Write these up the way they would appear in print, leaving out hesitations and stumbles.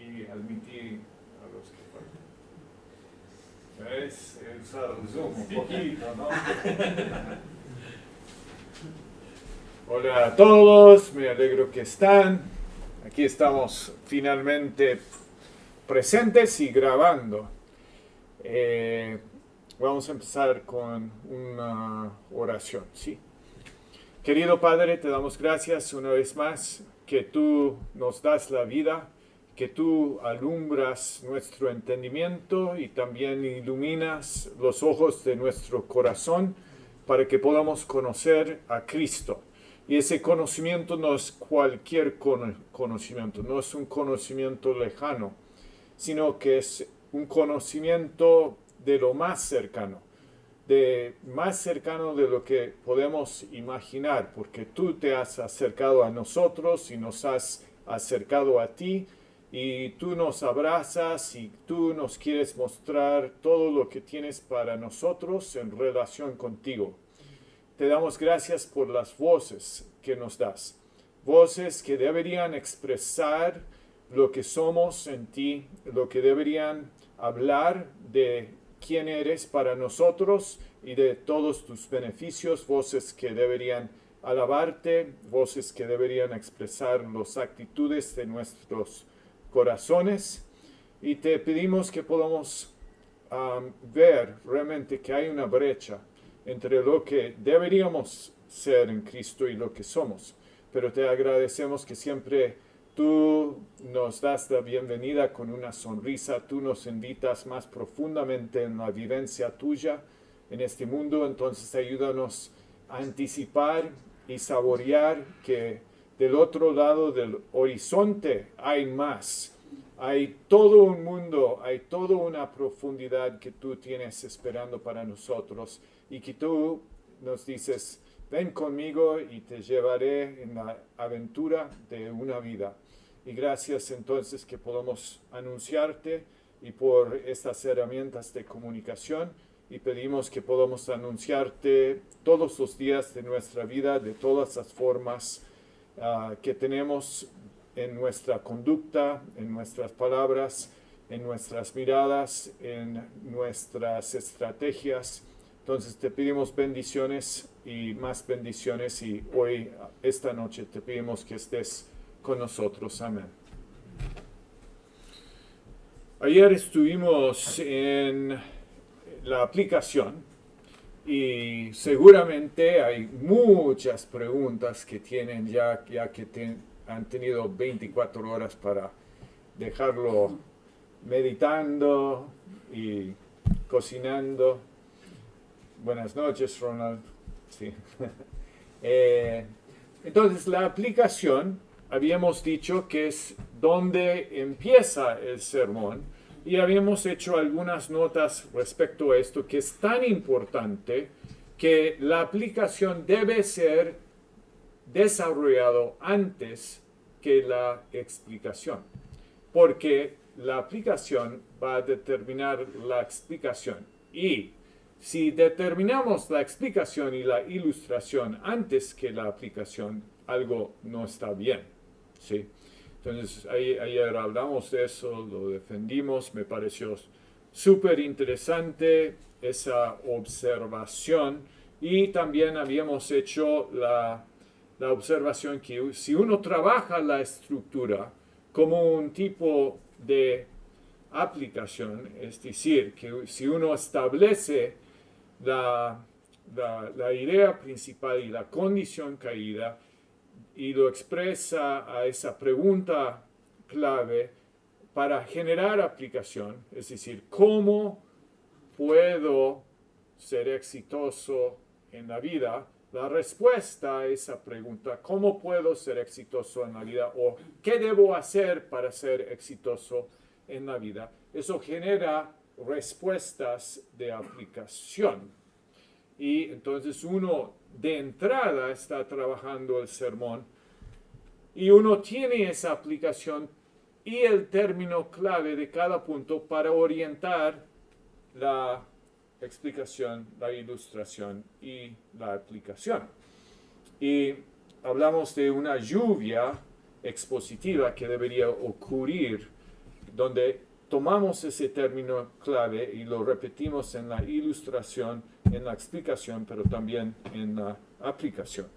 y admitir a los que faltan. Es usar el Zoom un poquito, ¿no? Hola a todos, me alegro que están. Aquí estamos finalmente presentes y grabando. Vamos a empezar con una oración, ¿sí? Querido Padre, te damos gracias una vez más que tú nos das la vida, que tú alumbras nuestro entendimiento y también iluminas los ojos de nuestro corazón para que podamos conocer a Cristo. Y ese conocimiento no es cualquier conocimiento, no es un conocimiento lejano, sino que es un conocimiento de lo más cercano de lo que podemos imaginar, porque tú te has acercado a nosotros y nos has acercado a ti, y tú nos abrazas y tú nos quieres mostrar todo lo que tienes para nosotros en relación contigo. Te damos gracias por las voces que nos das, voces que deberían expresar lo que somos en ti, lo que deberían hablar de quién eres para nosotros y de todos tus beneficios, voces que deberían alabarte, voces que deberían expresar las actitudes de nuestros corazones. Y te pedimos que podamos ver realmente que hay una brecha entre lo que deberíamos ser en Cristo y lo que somos. Pero te agradecemos que siempre tú nos das la bienvenida con una sonrisa, tú nos invitas más profundamente en la vivencia tuya en este mundo, entonces ayúdanos a anticipar y saborear que del otro lado del horizonte hay más. Hay todo un mundo, hay toda una profundidad que tú tienes esperando para nosotros y que tú nos dices, ven conmigo y te llevaré en la aventura de una vida. Y gracias entonces que podamos anunciarte y por estas herramientas de comunicación, y pedimos que podamos anunciarte todos los días de nuestra vida, de todas las formas que tenemos en nuestra conducta, en nuestras palabras, en nuestras miradas, en nuestras estrategias. Entonces te pedimos bendiciones y más bendiciones, y hoy, esta noche, te pedimos que estés con nosotros. Amén. Ayer estuvimos en la aplicación y seguramente hay muchas preguntas que tienen ya que han tenido 24 horas para dejarlo meditando y cocinando. Buenas noches, Ronald. Sí. Entonces, la aplicación, habíamos dicho que es donde empieza el sermón, y habíamos hecho algunas notas respecto a esto, que es tan importante que la aplicación debe ser desarrollado antes que la explicación, porque la aplicación va a determinar la explicación, y si determinamos la explicación y la ilustración antes que la aplicación, algo no está bien, ¿sí? Entonces, ayer hablamos de eso, lo defendimos, me pareció súper interesante esa observación, y también habíamos hecho la observación que si uno trabaja la estructura como un tipo de aplicación, es decir, que si uno establece la idea principal y la condición caída y lo expresa a esa pregunta clave para generar aplicación, es decir, ¿cómo puedo ser exitoso en la vida? La respuesta a esa pregunta, ¿cómo puedo ser exitoso en la vida? O ¿qué debo hacer para ser exitoso en la vida? Eso genera respuestas de aplicación. Y entonces uno de entrada está trabajando el sermón y uno tiene esa aplicación y el término clave de cada punto para orientar la explicación, la ilustración y la aplicación. Y hablamos de una lluvia expositiva que debería ocurrir donde tomamos ese término clave y lo repetimos en la ilustración, en la explicación, pero también en la aplicación.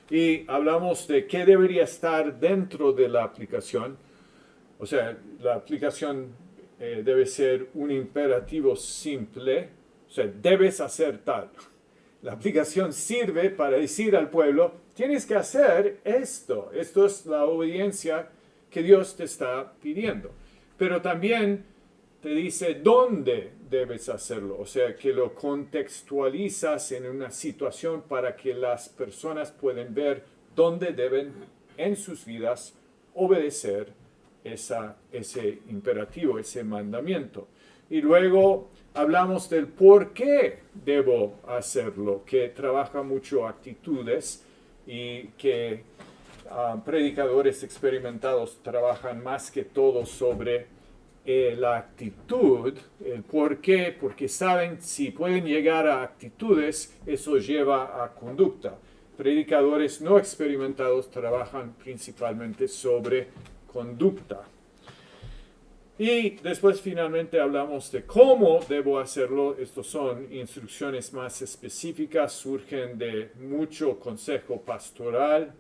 Y hablamos de qué debería estar dentro de la aplicación. O sea, la aplicación debe ser un imperativo simple. O sea, debes hacer tal. La aplicación sirve para decir al pueblo, tienes que hacer esto. Esto es la obediencia que Dios te está pidiendo. Pero también te dice dónde debes hacerlo. O sea, que lo contextualizas en una situación para que las personas puedan ver dónde deben en sus vidas obedecer ese imperativo, ese mandamiento. Y luego hablamos del por qué debo hacerlo, que trabaja mucho actitudes y que predicadores experimentados trabajan más que todo sobre la actitud, el por qué, porque saben si pueden llegar a actitudes, eso lleva a conducta. Predicadores no experimentados trabajan principalmente sobre conducta. Y después finalmente hablamos de cómo debo hacerlo. Estos son instrucciones más específicas, surgen de mucho consejo pastoral,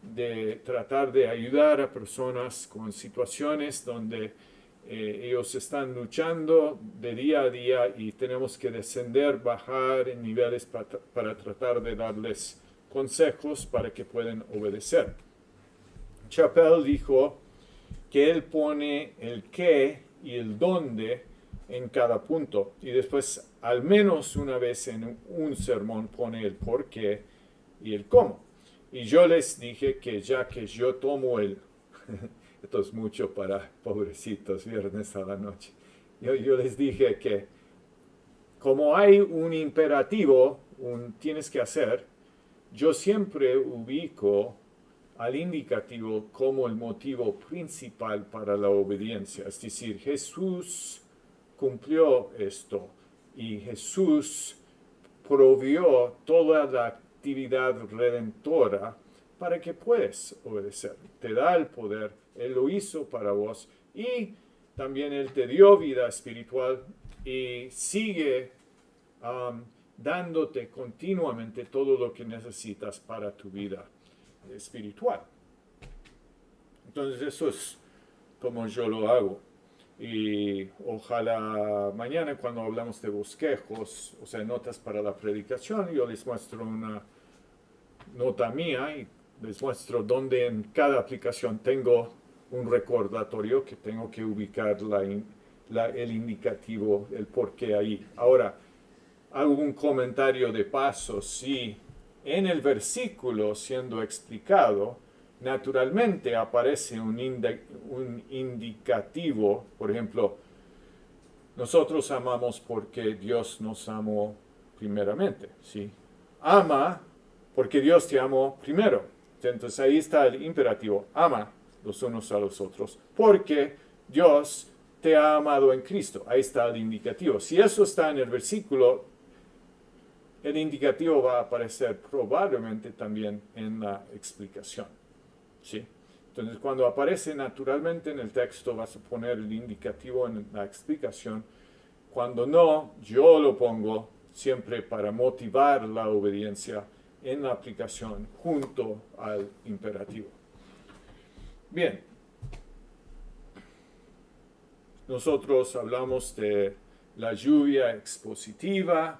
de tratar de ayudar a personas con situaciones donde ellos están luchando de día a día y tenemos que descender, bajar en niveles para tratar de darles consejos para que puedan obedecer. Chappell dijo que él pone el qué y el dónde en cada punto y después al menos una vez en un sermón pone el por qué y el cómo. Y yo les dije que ya que yo tomo esto es mucho para pobrecitos viernes a la noche, yo les dije que como hay un imperativo, tienes que hacer, yo siempre ubico al indicativo como el motivo principal para la obediencia. Es decir, Jesús cumplió esto y Jesús provió toda la actividad redentora para que puedas obedecer. Te da el poder, Él lo hizo para vos y también Él te dio vida espiritual y sigue dándote continuamente todo lo que necesitas para tu vida espiritual. Entonces eso es como yo lo hago. Y ojalá mañana cuando hablamos de bosquejos, o sea, notas para la predicación, yo les muestro una nota mía y les muestro dónde en cada aplicación tengo un recordatorio que tengo que ubicar el indicativo, el porqué ahí. Ahora, hago un comentario de paso. Si en el versículo siendo explicado, naturalmente aparece un indicativo, por ejemplo, nosotros amamos porque Dios nos amó primeramente, ¿sí? Ama porque Dios te amó primero. Entonces ahí está el imperativo, ama los unos a los otros, porque Dios te ha amado en Cristo. Ahí está el indicativo. Si eso está en el versículo, el indicativo va a aparecer probablemente también en la explicación. ¿Sí? Entonces, cuando aparece naturalmente en el texto, vas a poner el indicativo en la explicación. Cuando no, yo lo pongo siempre para motivar la obediencia en la aplicación junto al imperativo. Bien. Nosotros hablamos de la lluvia expositiva.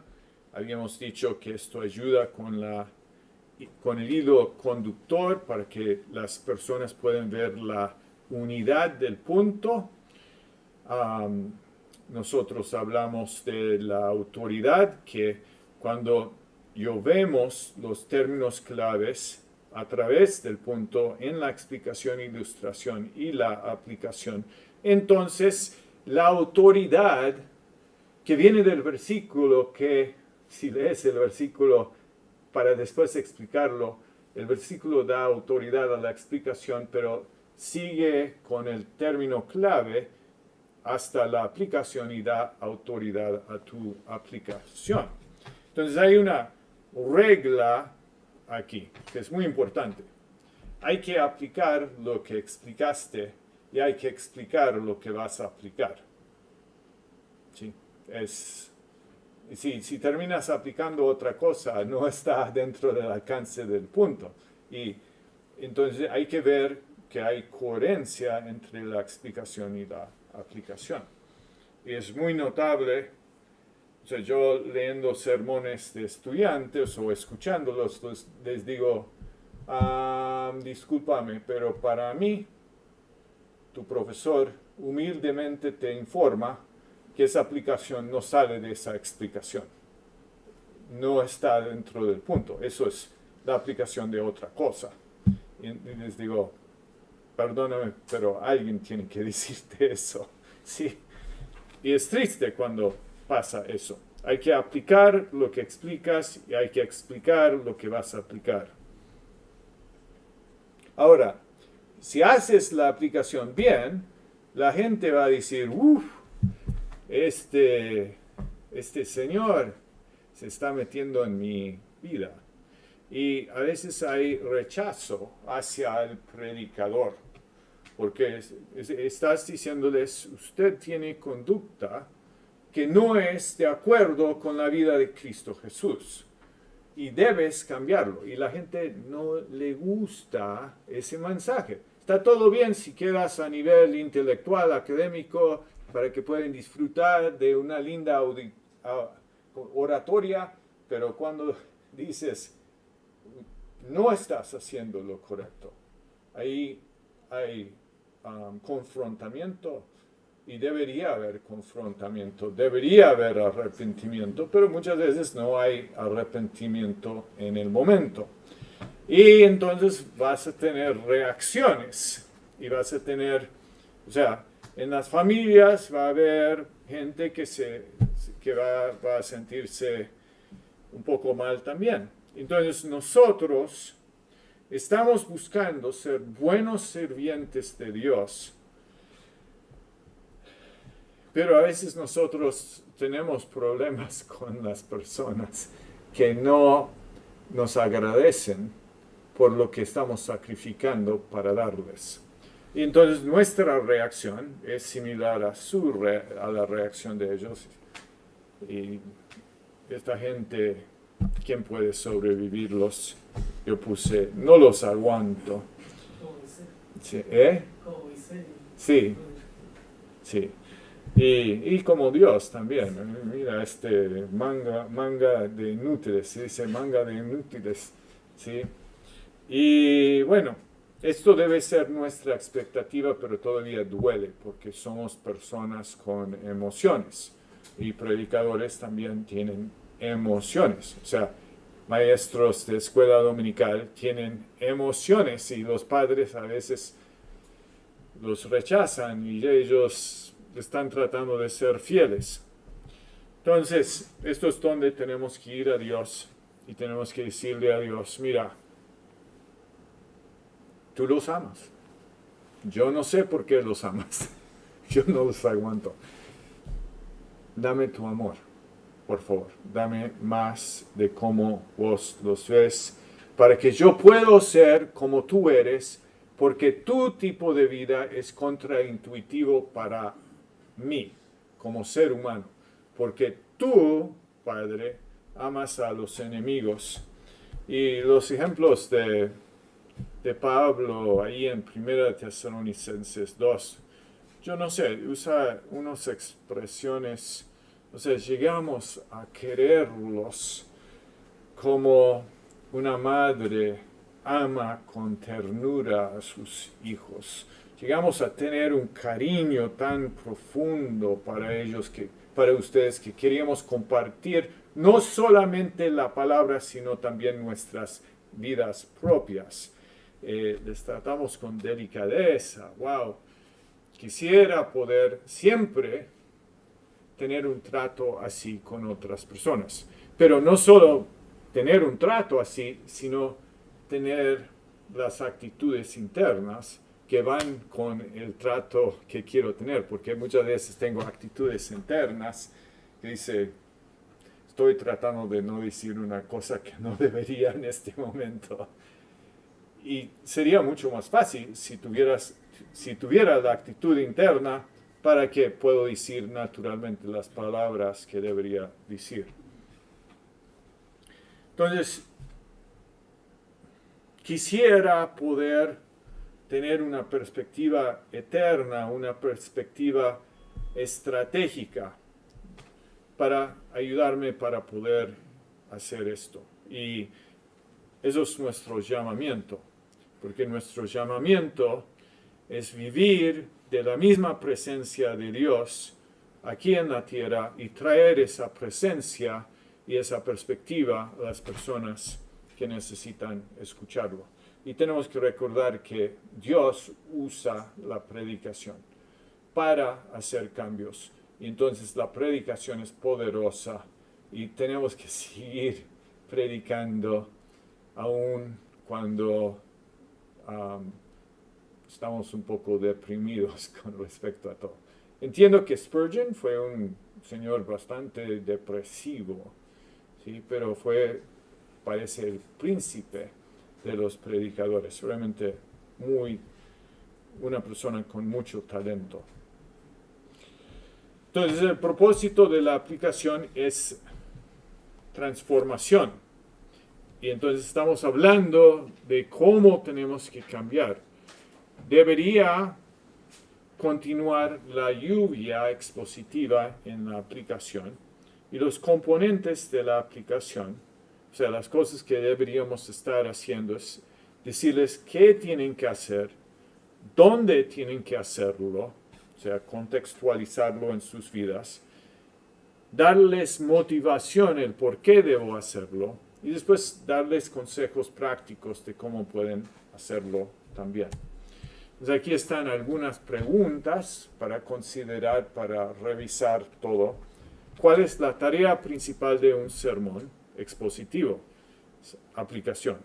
Habíamos dicho que esto ayuda con el hilo conductor para que las personas puedan ver la unidad del punto. Nosotros hablamos de la autoridad, que cuando vemos los términos claves a través del punto en la explicación, ilustración y la aplicación, entonces la autoridad que viene del versículo, que si lees el versículo para después explicarlo, el versículo da autoridad a la explicación, pero sigue con el término clave hasta la aplicación y da autoridad a tu aplicación. Entonces hay una regla aquí que es muy importante. Hay que aplicar lo que explicaste y hay que explicar lo que vas a aplicar. ¿Sí? Si terminas aplicando otra cosa, no está dentro del alcance del punto. Y entonces hay que ver que hay coherencia entre la explicación y la aplicación. Y es muy notable, o sea, yo leyendo sermones de estudiantes o escuchándolos, les digo, discúlpame, pero para mí, tu profesor humildemente te informa que esa aplicación no sale de esa explicación. No está dentro del punto. Eso es la aplicación de otra cosa. Y les digo, perdóname, pero alguien tiene que decirte eso. Sí. Y es triste cuando pasa eso. Hay que aplicar lo que explicas y hay que explicar lo que vas a aplicar. Ahora, si haces la aplicación bien, la gente va a decir, uff, este señor se está metiendo en mi vida. Y a veces hay rechazo hacia el predicador, porque estás diciéndoles, usted tiene conducta que no es de acuerdo con la vida de Cristo Jesús. Y debes cambiarlo. Y la gente no le gusta ese mensaje. Está todo bien si quedas a nivel intelectual, académico, para que puedan disfrutar de una linda oratoria, pero cuando dices, no estás haciendo lo correcto, ahí hay confrontamiento. Y debería haber confrontamiento, debería haber arrepentimiento, pero muchas veces no hay arrepentimiento en el momento. Y entonces vas a tener reacciones y vas a tener, o sea, en las familias va a haber gente que va a sentirse un poco mal también. Entonces nosotros estamos buscando ser buenos sirvientes de Dios. Pero a veces nosotros tenemos problemas con las personas que no nos agradecen por lo que estamos sacrificando para darles. Y entonces nuestra reacción es similar a la reacción de ellos. Y esta gente, ¿quién puede sobrevivirlos? Yo puse, no los aguanto. Sí, Sí, sí. Y como Dios también, mira manga de inútiles, se dice manga de inútiles, ¿sí? Y bueno, esto debe ser nuestra expectativa, pero todavía duele porque somos personas con emociones y predicadores también tienen emociones, o sea, maestros de escuela dominical tienen emociones y los padres a veces los rechazan y ellos están tratando de ser fieles. Entonces, esto es donde tenemos que ir a Dios y tenemos que decirle a Dios, mira, tú los amas. Yo no sé por qué los amas. Yo no los aguanto. Dame tu amor, por favor. Dame más de cómo vos los ves, para que yo pueda ser como tú eres, porque tu tipo de vida es contraintuitivo para mí, como ser humano, porque tú, Padre, amas a los enemigos. Y los ejemplos de Pablo ahí en 1 Tesalonicenses 2, yo no sé, usa unas expresiones, o sea, llegamos a quererlos como una madre ama con ternura a sus hijos. Llegamos a tener un cariño tan profundo para ellos, para ustedes, que queríamos compartir no solamente la palabra, sino también nuestras vidas propias. Les tratamos con delicadeza. Wow. Quisiera poder siempre tener un trato así con otras personas. Pero no solo tener un trato así, sino tener las actitudes internas que van con el trato que quiero tener, porque muchas veces tengo actitudes internas que dice, estoy tratando de no decir una cosa que no debería en este momento. Y sería mucho más fácil si tuvieras si tuviera la actitud interna para que puedo decir naturalmente las palabras que debería decir. Entonces, quisiera poder tener una perspectiva eterna, una perspectiva estratégica para ayudarme para poder hacer esto. Y eso es nuestro llamamiento, porque nuestro llamamiento es vivir de la misma presencia de Dios aquí en la tierra y traer esa presencia y esa perspectiva a las personas que necesitan escucharlo. Y tenemos que recordar que Dios usa la predicación para hacer cambios. Y entonces la predicación es poderosa y tenemos que seguir predicando aun cuando estamos un poco deprimidos con respecto a todo. Entiendo que Spurgeon fue un señor bastante depresivo, ¿sí? Pero parece el príncipe de los predicadores, realmente una persona con mucho talento. Entonces, el propósito de la aplicación es transformación. Y entonces estamos hablando de cómo tenemos que cambiar. Debería continuar la lluvia expositiva en la aplicación y los componentes de la aplicación, o sea, las cosas que deberíamos estar haciendo es decirles qué tienen que hacer, dónde tienen que hacerlo, o sea, contextualizarlo en sus vidas, darles motivación, el por qué debo hacerlo, y después darles consejos prácticos de cómo pueden hacerlo también. Entonces aquí están algunas preguntas para considerar, para revisar todo. ¿Cuál es la tarea principal de un sermón expositivo? Aplicación.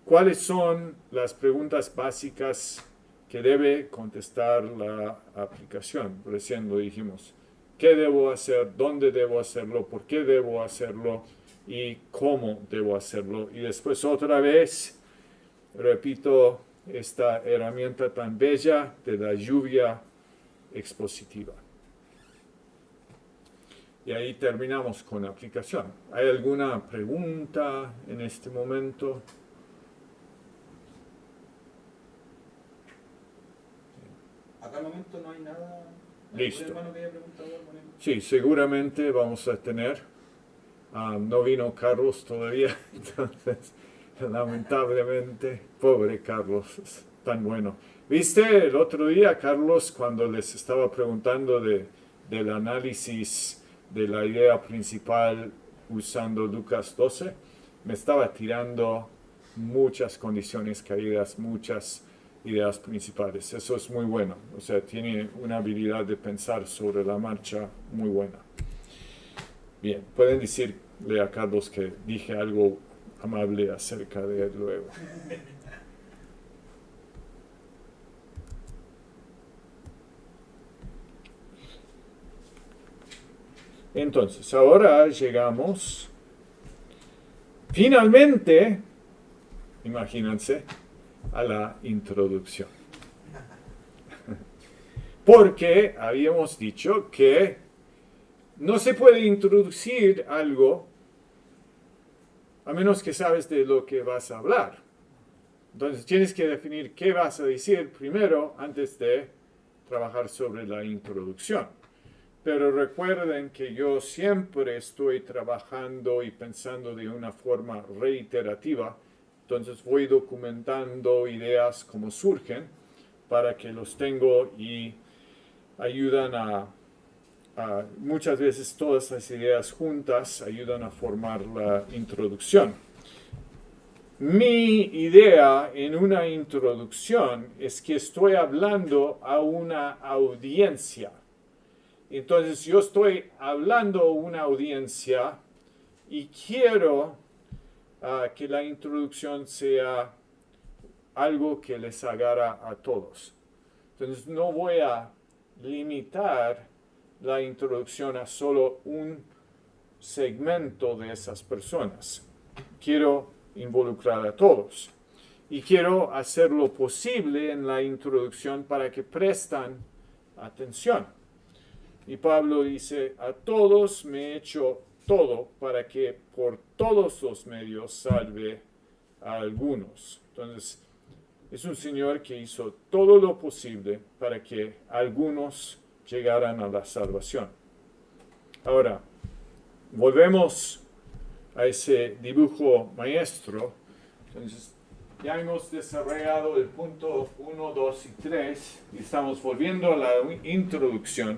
¿Cuáles son las preguntas básicas que debe contestar la aplicación? Recién lo dijimos. ¿Qué debo hacer? ¿Dónde debo hacerlo? ¿Por qué debo hacerlo? ¿Y cómo debo hacerlo? Y después otra vez, repito, esta herramienta tan bella de la lluvia expositiva. Y ahí terminamos con la aplicación. ¿Hay alguna pregunta en este momento? Acá al momento no hay nada. Listo. Hermano que haya preguntado algo, ¿no? Sí, seguramente vamos a tener. No vino Carlos todavía, entonces lamentablemente, pobre Carlos, es tan bueno. ¿Viste el otro día, Carlos, cuando les estaba preguntando del análisis de la idea principal usando Lucas 12? Me estaba tirando muchas condiciones caídas, muchas ideas principales. Eso es muy bueno. O sea, tiene una habilidad de pensar sobre la marcha muy buena. Bien, pueden decirle a Carlos que dije algo amable acerca de él luego. Entonces, ahora llegamos, finalmente, imagínense, a la introducción. Porque habíamos dicho que no se puede introducir algo a menos que sabes de lo que vas a hablar. Entonces tienes que definir qué vas a decir primero antes de trabajar sobre la introducción. Pero recuerden que yo siempre estoy trabajando y pensando de una forma reiterativa. Entonces voy documentando ideas como surgen para que los tengo y ayudan muchas veces todas las ideas juntas ayudan a formar la introducción. Mi idea en una introducción es que estoy hablando a una audiencia. Entonces yo estoy hablando a una audiencia y quiero que la introducción sea algo que les agarra a todos. Entonces no voy a limitar la introducción a solo un segmento de esas personas. Quiero involucrar a todos. Y quiero hacer lo posible en la introducción para que prestan atención. Y Pablo dice, a todos me he hecho todo para que por todos los medios salve a algunos. Entonces, es un Señor que hizo todo lo posible para que algunos llegaran a la salvación. Ahora, volvemos a ese dibujo maestro. Entonces, ya hemos desarrollado el punto 1, 2 y 3 y estamos volviendo a la introducción.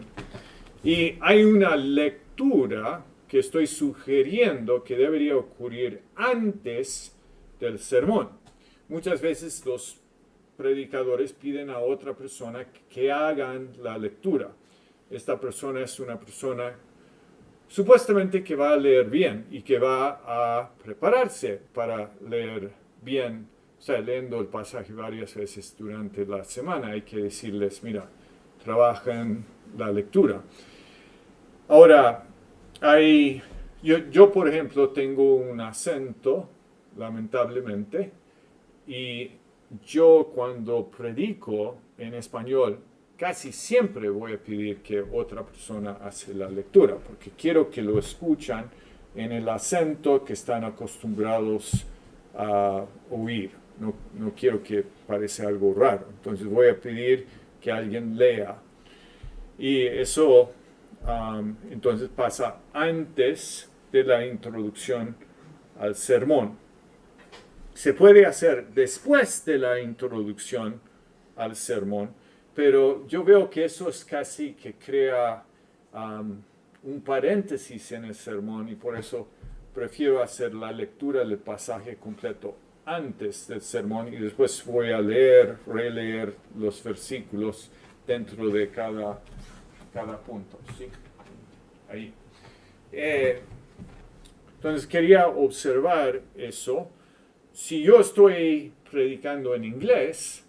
Y hay una lectura que estoy sugiriendo que debería ocurrir antes del sermón. Muchas veces los predicadores piden a otra persona que hagan la lectura. Esta persona es una persona supuestamente que va a leer bien y que va a prepararse para leer bien. O sea, leyendo el pasaje varias veces durante la semana, hay que decirles, mira, trabajen la lectura. Ahora, yo por ejemplo tengo un acento, lamentablemente, y yo cuando predico en español, casi siempre voy a pedir que otra persona hace la lectura, porque quiero que lo escuchan en el acento que están acostumbrados a oír. No quiero que parezca algo raro. Entonces voy a pedir que alguien lea. Y eso entonces pasa antes de la introducción al sermón. Se puede hacer después de la introducción al sermón, pero yo veo que eso es casi que crea un paréntesis en el sermón y por eso prefiero hacer la lectura del pasaje completo antes del sermón y después voy a releer los versículos dentro de cada punto. ¿Sí? Ahí. Entonces quería observar eso. Si yo estoy predicando en inglés,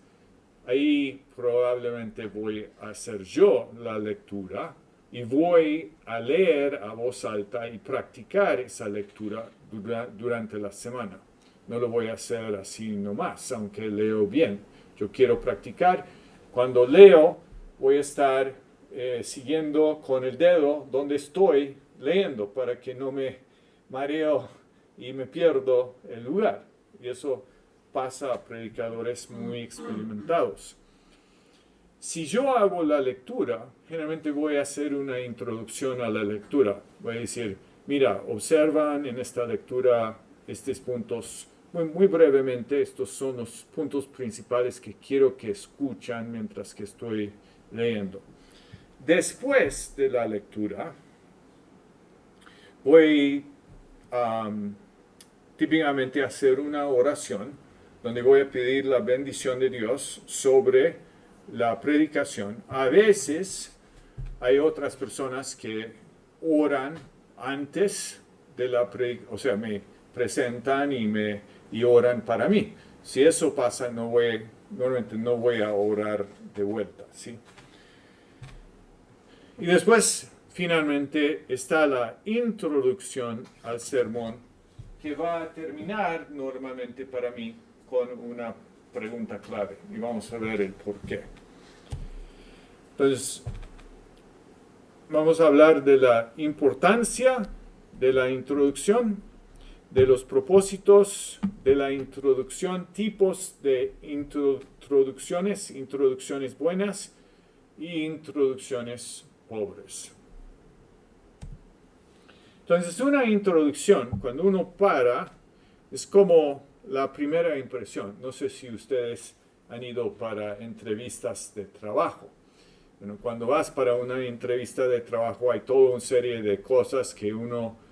ahí probablemente voy a hacer yo la lectura y voy a leer a voz alta y practicar esa lectura durante la semana. No lo voy a hacer así nomás, aunque leo bien. Yo quiero practicar. Cuando leo, voy a estar siguiendo con el dedo donde estoy leyendo para que no me mareo y me pierdo el lugar. Y eso pasa a predicadores muy experimentados. Si yo hago la lectura, generalmente voy a hacer una introducción a la lectura. Voy a decir, mira, observan en esta lectura estos puntos, muy brevemente, estos son los puntos principales que quiero que escuchan mientras que estoy leyendo. Después de la lectura, voy típicamente a hacer una oración donde voy a pedir la bendición de Dios sobre la predicación. A veces hay otras personas que oran antes de la predicación, o sea, me presentan y oran para mí. Si eso pasa, normalmente no voy a orar de vuelta, ¿sí? Y después, finalmente, está la introducción al sermón, que va a terminar normalmente para mí con una pregunta clave. Y vamos a ver el por qué. Entonces, vamos a hablar de la importancia de la introducción, de los propósitos de la introducción, tipos de introducciones buenas y introducciones pobres. Entonces, una introducción, cuando uno para, es como la primera impresión. No sé si ustedes han ido para entrevistas de trabajo. Bueno, cuando vas para una entrevista de trabajo hay toda una serie de cosas que uno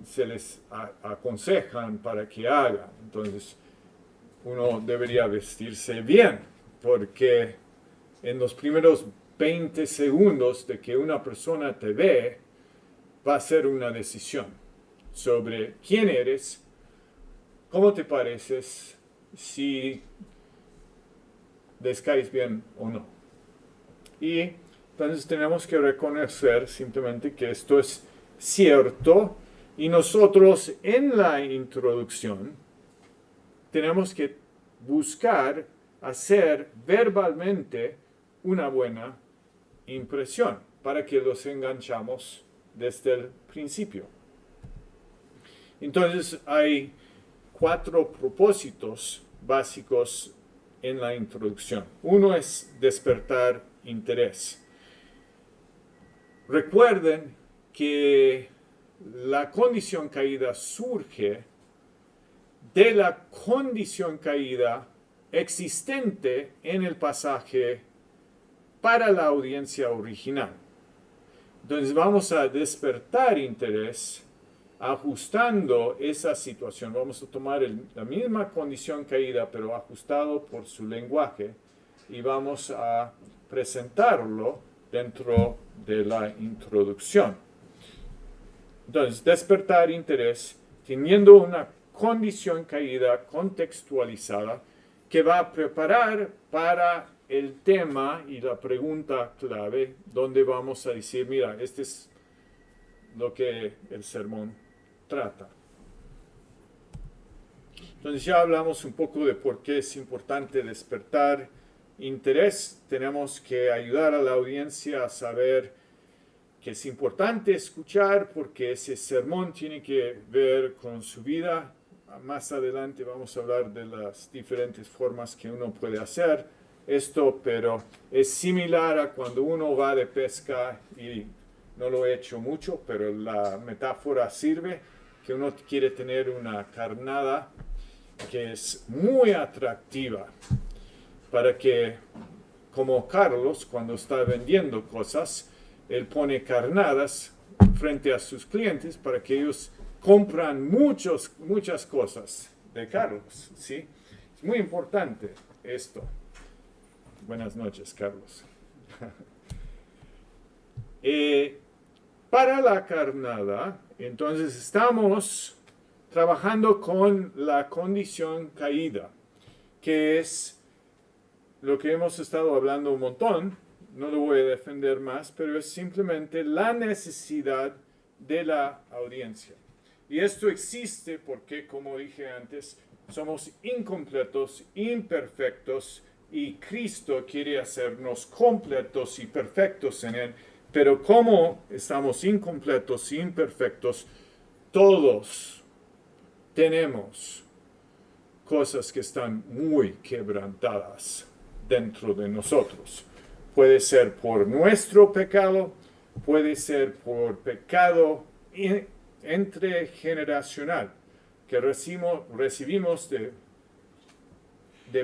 se les aconsejan para que hagan. Entonces, uno debería vestirse bien, porque en los primeros 20 segundos de que una persona te ve, va a ser una decisión sobre quién eres, cómo te pareces, si les caes bien o no. Y entonces tenemos que reconocer simplemente que esto es cierto y nosotros en la introducción tenemos que buscar hacer verbalmente una buena impresión para que los enganchamos desde el principio. Entonces hay 4 propósitos básicos en la introducción. Uno es despertar interés. Recuerden que la condición caída surge de la condición caída existente en el pasaje para la audiencia original. Entonces vamos a despertar interés ajustando esa situación. Vamos a tomar la misma condición caída, pero ajustado por su lenguaje, y vamos a presentarlo dentro de la introducción. Entonces, despertar interés teniendo una condición caída contextualizada que va a preparar para el tema y la pregunta clave, donde vamos a decir, mira, este es lo que el sermón trata. Entonces ya hablamos un poco de por qué es importante despertar interés. Tenemos que ayudar a la audiencia a saber que es importante escuchar porque ese sermón tiene que ver con su vida. Más adelante vamos a hablar de las diferentes formas que uno puede hacer esto, pero es similar a cuando uno va de pesca, y no lo he hecho mucho, pero la metáfora sirve, que uno quiere tener una carnada que es muy atractiva para que, como Carlos, cuando está vendiendo cosas, él pone carnadas frente a sus clientes para que ellos compran muchas cosas de Carlos, ¿sí? Es muy importante esto. Buenas noches, Carlos. Para la carnada, entonces estamos trabajando con la condición caída, que es lo que hemos estado hablando un montón. No lo voy a defender más, pero es simplemente la necesidad de la audiencia. Y esto existe porque, como dije antes, somos incompletos, imperfectos, y Cristo quiere hacernos completos y perfectos en Él. Pero como estamos incompletos e imperfectos, todos tenemos cosas que están muy quebrantadas dentro de nosotros. Puede ser por nuestro pecado, puede ser por pecado entregeneracional que recibimos de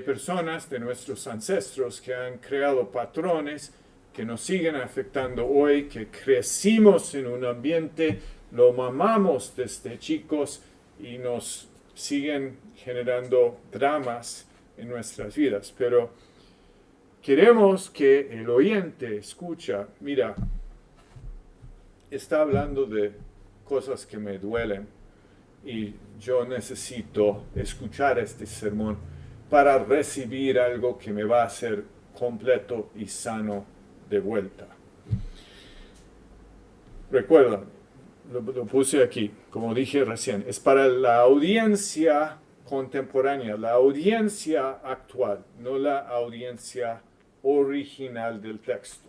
personas, de nuestros ancestros que han creado patrones que nos siguen afectando hoy, que crecimos en un ambiente, lo mamamos desde chicos y nos siguen generando dramas en nuestras vidas. Pero queremos que el oyente escucha, mira, está hablando de cosas que me duelen y yo necesito escuchar este sermón para recibir algo que me va a hacer completo y sano de vuelta. Recuerda, lo puse aquí, como dije recién, es para la audiencia contemporánea, la audiencia actual, no la audiencia original del texto.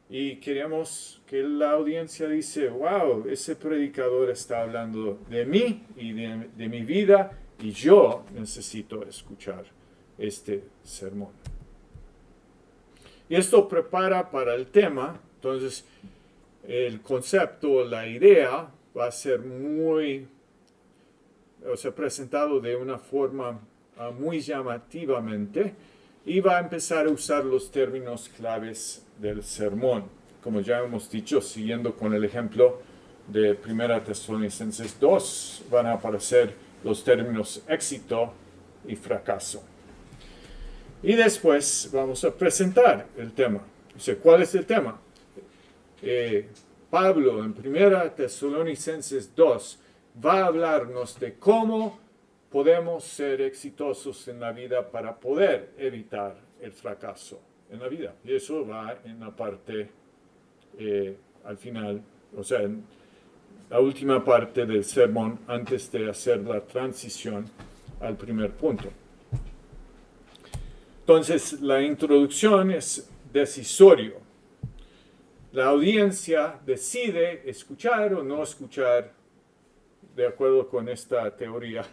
Y queremos que la audiencia dice, wow, ese predicador está hablando de mí y de mi vida, y yo necesito escuchar este sermón. Y esto prepara para el tema. Entonces, el concepto, la idea, va a ser presentado de una forma muy llamativamente, y va a empezar a usar los términos claves del sermón. Como ya hemos dicho, siguiendo con el ejemplo de 1 Tesalonicenses 2, van a aparecer los términos éxito y fracaso. Y después vamos a presentar el tema. O sea, ¿cuál es el tema? Pablo en 1 Tesalonicenses 2 va a hablarnos de cómo podemos ser exitosos en la vida para poder evitar el fracaso en la vida. Y eso va en la parte, al final, o sea, en la última parte del sermón, antes de hacer la transición al primer punto. Entonces, la introducción es decisorio. La audiencia decide escuchar o no escuchar, de acuerdo con esta teoría,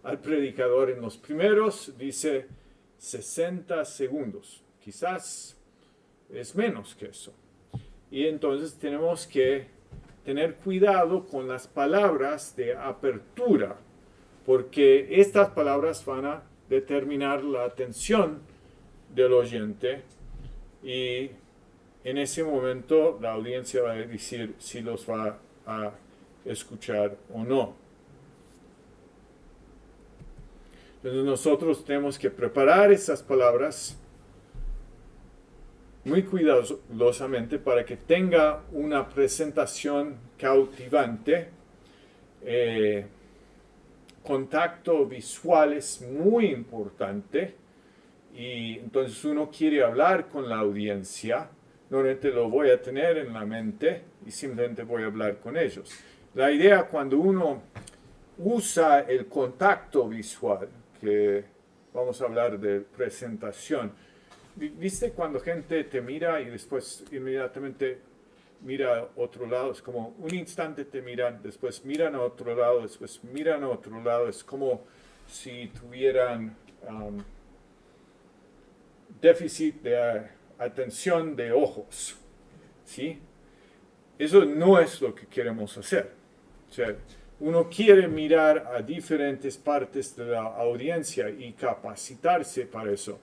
al predicador. En los primeros dice 60 segundos. Quizás es menos que eso. Y entonces tenemos que tener cuidado con las palabras de apertura, porque estas palabras van a determinar la atención del oyente y en ese momento la audiencia va a decir si los va a escuchar o no. Entonces nosotros tenemos que preparar esas palabras muy cuidadosamente para que tenga una presentación cautivante. Contacto visual es muy importante y entonces uno quiere hablar con la audiencia. Normalmente lo voy a tener en la mente y simplemente voy a hablar con ellos. La idea cuando uno usa el contacto visual, que vamos a hablar de presentación, ¿viste cuando gente te mira y después inmediatamente mira a otro lado? Es como un instante te miran, después miran a otro lado, después miran a otro lado. Es como si tuvieran déficit de atención de ojos, ¿sí? Eso no es lo que queremos hacer. O sea, uno quiere mirar a diferentes partes de la audiencia y capacitarse para eso.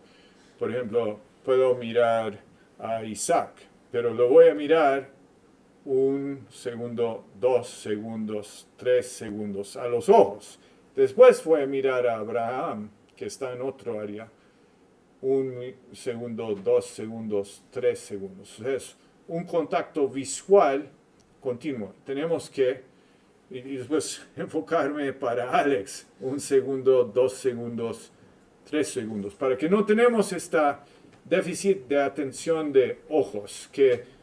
Por ejemplo, puedo mirar a Isaac, pero lo voy a mirar 1 segundo, 2 segundos, 3 segundos a los ojos. Después voy a mirar a Abraham, que está en otro área, 1 segundo, 2 segundos, 3 segundos. Es un contacto visual continuo. Tenemos que, y después enfocarme para Alex, 1 segundo, 2 segundos, 3 segundos, para que no tenemos esta déficit de atención de ojos, que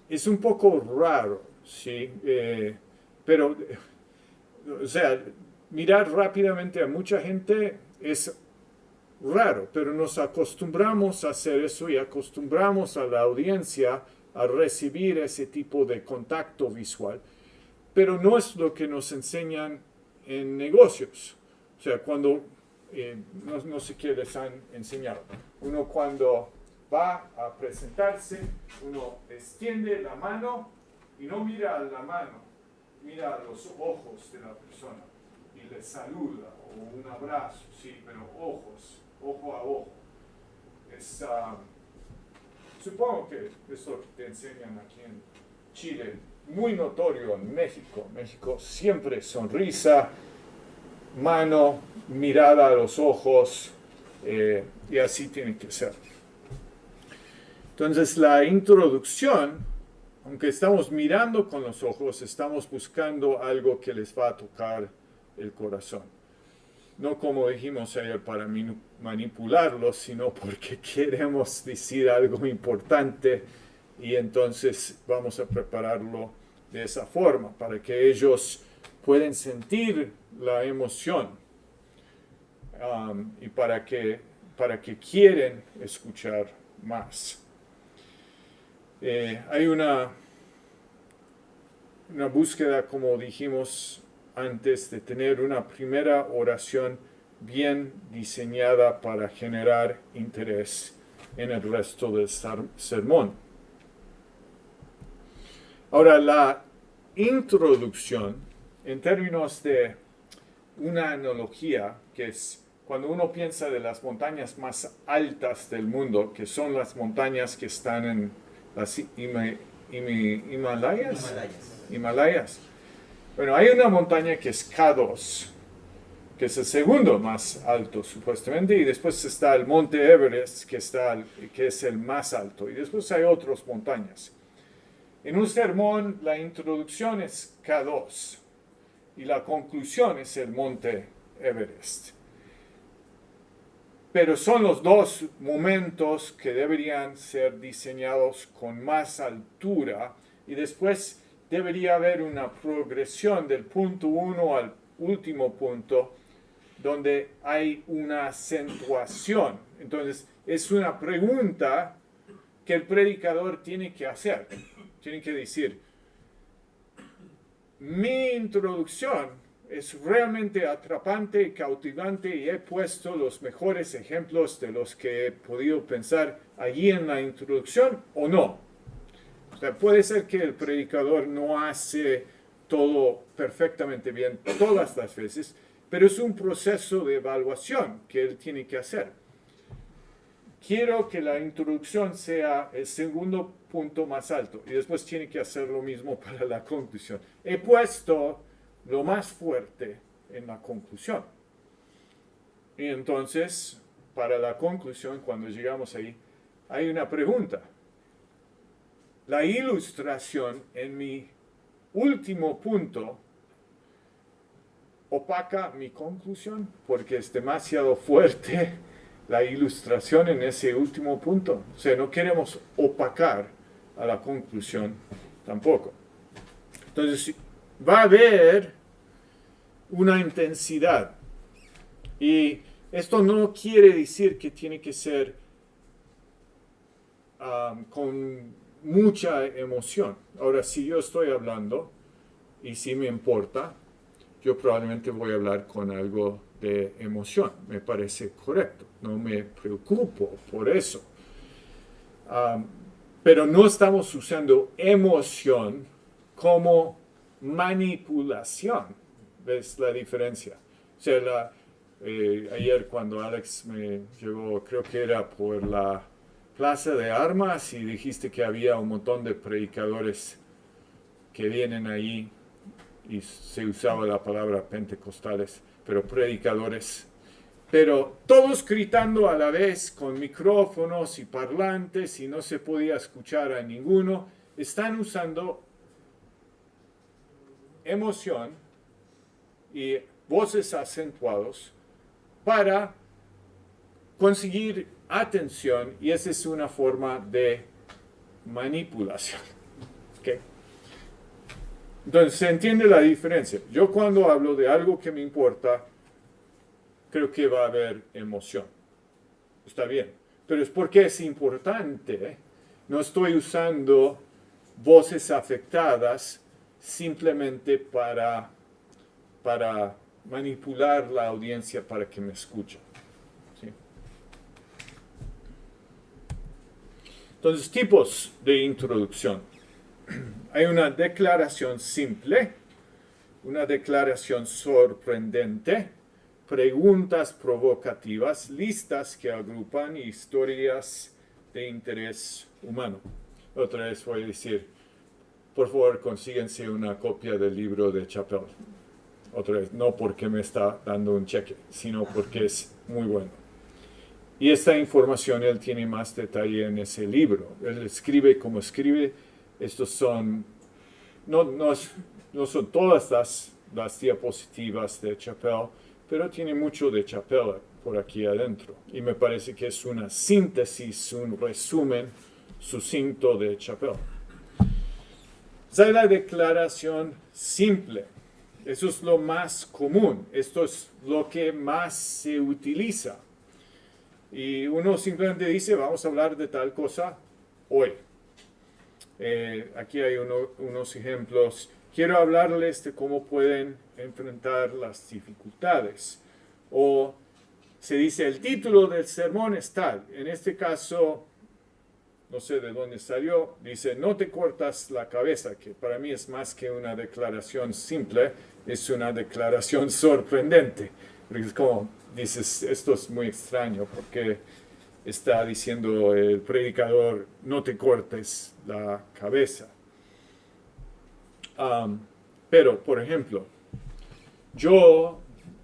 es un poco raro, ¿sí? Pero, o sea, mirar rápidamente a mucha gente es raro, pero nos acostumbramos a hacer eso y acostumbramos a la audiencia a recibir ese tipo de contacto visual, pero no es lo que nos enseñan en negocios. O sea, cuando, no sé qué les han enseñado, uno cuando va a presentarse, uno extiende la mano y no mira a la mano, mira a los ojos de la persona y le saluda, o un abrazo, sí, pero ojos, ojo a ojo. Supongo que es lo que te enseñan aquí en Chile, muy notorio en México. México siempre sonrisa, mano, mirada a los ojos, y así tiene que ser. Entonces la introducción, aunque estamos mirando con los ojos, estamos buscando algo que les va a tocar el corazón. No como dijimos ayer para manipularlos, sino porque queremos decir algo importante y entonces vamos a prepararlo de esa forma para que ellos puedan sentir la emoción y para que quieren escuchar más. Hay una búsqueda, como dijimos antes, de tener una primera oración bien diseñada para generar interés en el resto del sermón. Ahora, la introducción, en términos de una analogía, que es cuando uno piensa de las montañas más altas del mundo, que son las montañas que están en las Himalayas. Bueno, hay una montaña que es K2, que es el segundo más alto supuestamente, y después está el monte Everest, que es el más alto, y después hay otras montañas. En un sermón la introducción es K2 y la conclusión es el monte Everest. Pero son los dos momentos que deberían ser diseñados con más altura y después debería haber una progresión del punto 1 al último punto donde hay una acentuación. Entonces, es una pregunta que el predicador tiene que hacer. Tiene que decir, mi introducción es realmente atrapante y cautivante y he puesto los mejores ejemplos de los que he podido pensar allí en la introducción o no. O sea, puede ser que el predicador no hace todo perfectamente bien todas las veces, pero es un proceso de evaluación que él tiene que hacer. Quiero que la introducción sea el segundo punto más alto y después tiene que hacer lo mismo para la conclusión. He puesto lo más fuerte en la conclusión. Y entonces, para la conclusión, cuando llegamos ahí, hay una pregunta. La ilustración en mi último punto opaca mi conclusión porque es demasiado fuerte la ilustración en ese último punto. O sea, no queremos opacar a la conclusión tampoco. Entonces, va a haber una intensidad. Y esto no quiere decir que tiene que ser con mucha emoción. Ahora, si yo estoy hablando y si me importa, yo probablemente voy a hablar con algo de emoción. Me parece correcto. No me preocupo por eso. Pero no estamos usando emoción como manipulación. ¿Ves la diferencia? O sea, ayer cuando Alex me llegó, creo que era por la Plaza de Armas y dijiste que había un montón de predicadores que vienen ahí y se usaba la palabra pentecostales, pero predicadores, pero todos gritando a la vez con micrófonos y parlantes y no se podía escuchar a ninguno, están usando emoción y voces acentuados para conseguir atención y esa es una forma de manipulación. ¿Okay? Entonces, ¿se entiende la diferencia? Yo cuando hablo de algo que me importa, creo que va a haber emoción. Está bien. Pero es porque es importante. No estoy usando voces afectadas simplemente para manipular la audiencia para que me escuchen. ¿Sí? Entonces, tipos de introducción. Hay una declaración simple, una declaración sorprendente, preguntas provocativas, listas que agrupan historias de interés humano. Otra vez voy a decir, por favor, consíguense una copia del libro de Chappell. Otra vez, no porque me está dando un cheque, sino porque es muy bueno. Y esta información él tiene más detalle en ese libro. Él escribe como escribe. Estos son, no son todas las diapositivas de Chappell, pero tiene mucho de Chappell por aquí adentro. Y me parece que es una síntesis, un resumen sucinto de Chappell. Esa es la declaración simple. Eso es lo más común. Esto es lo que más se utiliza. Y uno simplemente dice, vamos a hablar de tal cosa hoy. Aquí hay unos ejemplos. Quiero hablarles de cómo pueden enfrentar las dificultades. O se dice, el título del sermón es tal. En este caso, no sé de dónde salió, dice, no te cortas la cabeza, que para mí es más que una declaración simple, es una declaración sorprendente. Porque es como, dices, esto es muy extraño, porque está diciendo el predicador, no te cortes la cabeza. Pero, por ejemplo, yo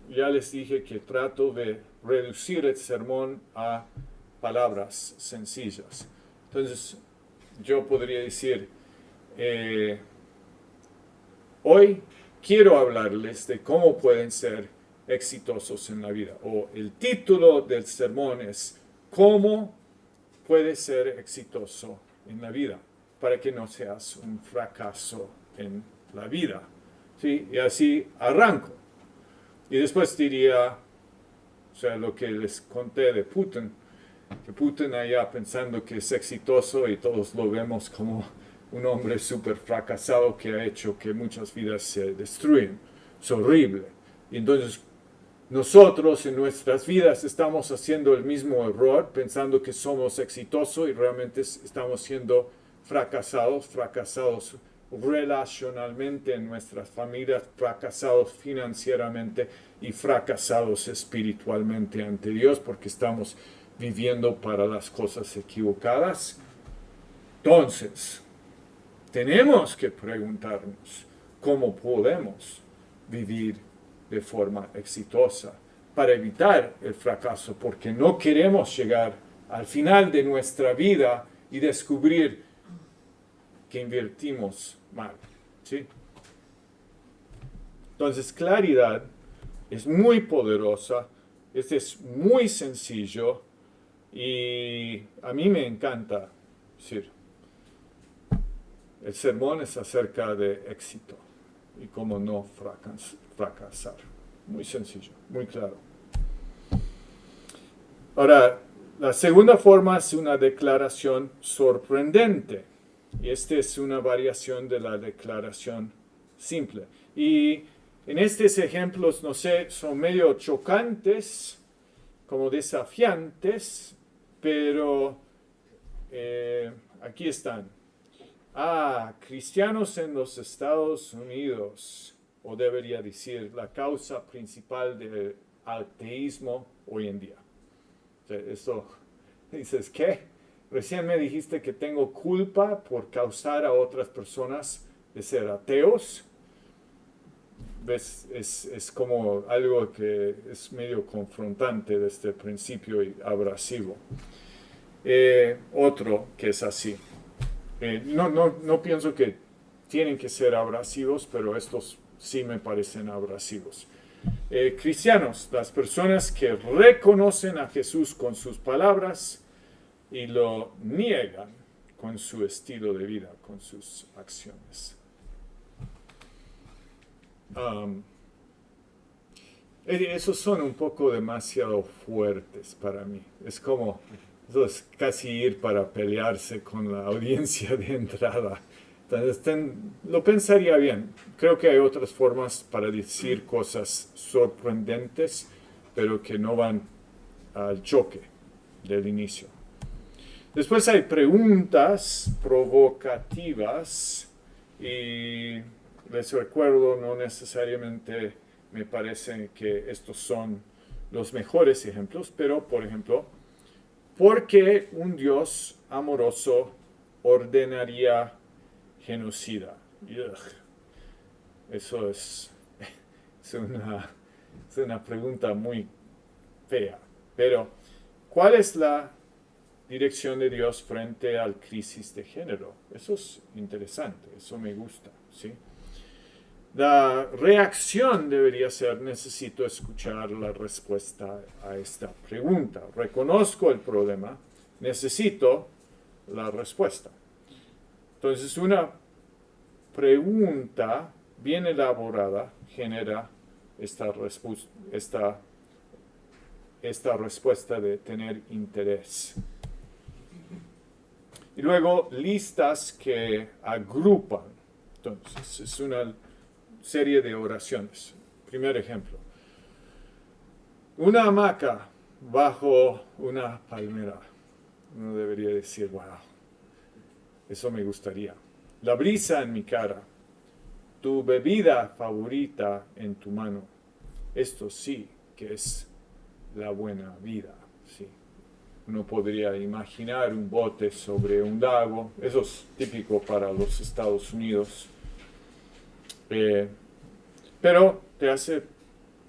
ya les dije que trato de reducir el sermón a palabras sencillas. Entonces, yo podría decir, hoy quiero hablarles de cómo pueden ser exitosos en la vida. O el título del sermón es, ¿cómo puedes ser exitoso en la vida? Para que no seas un fracaso en la vida. ¿Sí? Y así arranco. Y después diría, sea, lo que les conté de Putin, que Putin allá pensando que es exitoso y todos lo vemos como un hombre súper fracasado que ha hecho que muchas vidas se destruyen. Es horrible. Y entonces nosotros en nuestras vidas estamos haciendo el mismo error, pensando que somos exitosos y realmente estamos siendo fracasados relacionalmente en nuestras familias, fracasados financieramente y fracasados espiritualmente ante Dios porque estamos viviendo para las cosas equivocadas. Entonces, tenemos que preguntarnos cómo podemos vivir de forma exitosa para evitar el fracaso, porque no queremos llegar al final de nuestra vida y descubrir que invertimos mal, ¿sí? Entonces, claridad es muy poderosa, este es muy sencillo y a mí me encanta decir, el sermón es acerca de éxito y cómo no fracasar. Muy sencillo, muy claro. Ahora, la segunda forma es una declaración sorprendente. Y esta es una variación de la declaración simple. Y en estos ejemplos, no sé, son medio chocantes, como desafiantes, pero aquí están. Cristianos en los Estados Unidos, o debería decir, la causa principal del ateísmo hoy en día. O sea, eso, dices, ¿qué? Recién me dijiste que tengo culpa por causar a otras personas de ser ateos. ¿Ves? Es como algo que es medio confrontante desde el principio y abrasivo. Otro que es así. No pienso que tienen que ser abrasivos, pero estos sí me parecen abrasivos. Cristianos, las personas que reconocen a Jesús con sus palabras y lo niegan con su estilo de vida, con sus acciones. Esos son un poco demasiado fuertes para mí. Es como, eso es casi ir para pelearse con la audiencia de entrada. Entonces, lo pensaría bien. Creo que hay otras formas para decir cosas sorprendentes, pero que no van al choque del inicio. Después hay preguntas provocativas y les recuerdo, no necesariamente me parece que estos son los mejores ejemplos, pero por ejemplo, ¿por qué un Dios amoroso ordenaría genocida? Ugh. Eso es una pregunta muy fea. Pero, ¿cuál es la dirección de Dios frente al crisis de género? Eso es interesante, eso me gusta, ¿sí? La reacción debería ser, necesito escuchar la respuesta a esta pregunta. Reconozco el problema, necesito la respuesta. Entonces, una pregunta bien elaborada genera esta respuesta de tener interés. Y luego, listas que agrupan. Entonces, es una serie de oraciones. Primer ejemplo. Una hamaca bajo una palmera. Uno debería decir, wow, eso me gustaría. La brisa en mi cara. Tu bebida favorita en tu mano. Esto sí que es la buena vida. Sí. Uno podría imaginar un bote sobre un lago. Eso es típico para los Estados Unidos. Pero te hace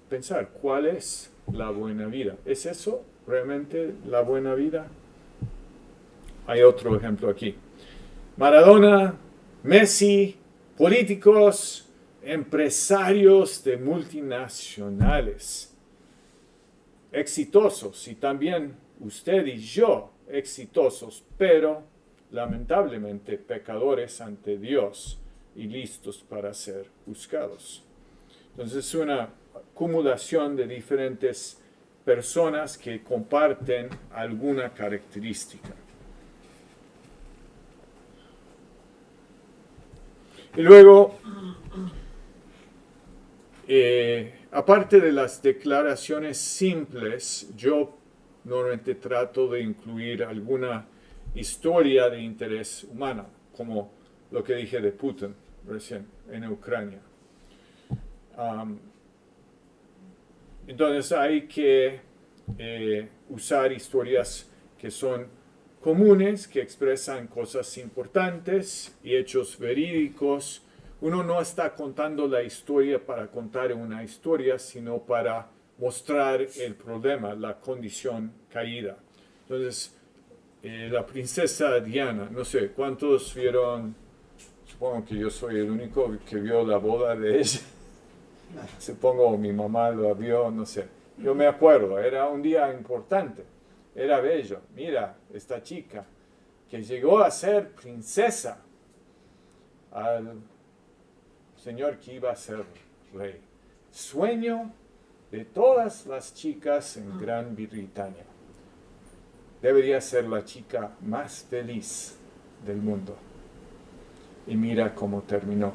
pensar, ¿cuál es la buena vida? ¿Es eso realmente la buena vida? Hay otro ejemplo aquí. Maradona, Messi, políticos, empresarios de multinacionales, exitosos, y también usted y yo exitosos, pero lamentablemente pecadores ante Dios y listos para ser juzgados. Entonces es una acumulación de diferentes personas que comparten alguna característica. Y luego, aparte de las declaraciones simples, yo normalmente trato de incluir alguna historia de interés humano, como lo que dije de Putin recién en Ucrania. Entonces hay que usar historias que son comunes, que expresan cosas importantes y hechos verídicos. Uno no está contando la historia para contar una historia, sino para mostrar el problema, la condición caída. Entonces, la princesa Diana, no sé, ¿cuántos vieron? Supongo que yo soy el único que vio la boda de ella. Supongo mi mamá lo vio, no sé. Yo me acuerdo, era un día importante, era bello. Mira, esta chica que llegó a ser princesa al señor que iba a ser rey. Sueño de todas las chicas en Gran Bretaña. Debería ser la chica más feliz del mundo. Y mira cómo terminó,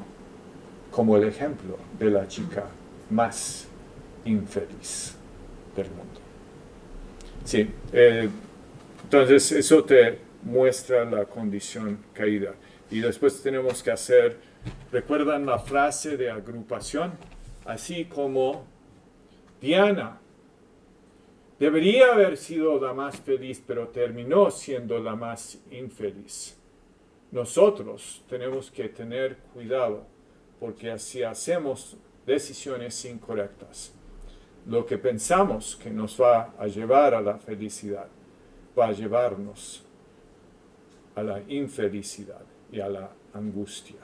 como el ejemplo de la chica más infeliz del mundo. Sí, entonces eso te muestra la condición caída. Y después tenemos que hacer, ¿recuerdan la frase de agrupación? Así como Diana debería haber sido la más feliz, pero terminó siendo la más infeliz. Nosotros tenemos que tener cuidado, porque así hacemos decisiones incorrectas. Lo que pensamos que nos va a llevar a la felicidad va a llevarnos a la infelicidad y a la angustia.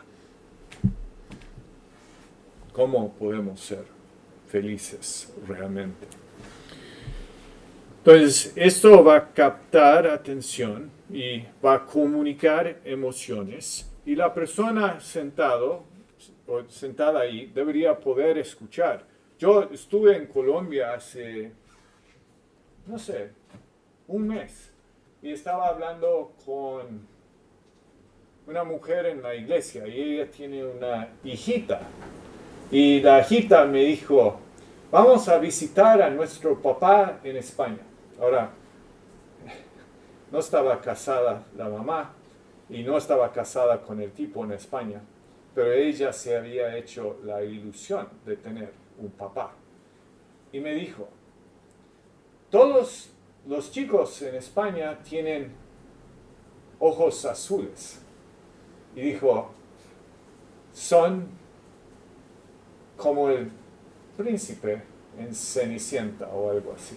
¿Cómo podemos ser felices realmente? Entonces, esto va a captar atención y va a comunicar emociones, y la persona sentada ahí debería poder escuchar. Yo estuve en Colombia hace, no sé, un mes, y estaba hablando con una mujer en la iglesia, y ella tiene una hijita, y la hijita me dijo, vamos a visitar a nuestro papá en España. Ahora, no estaba casada la mamá y no estaba casada con el tipo en España, pero ella se había hecho la ilusión de tener un papá. Y me dijo, todos los chicos en España tienen ojos azules. Y dijo, son como el príncipe en Cenicienta o algo así.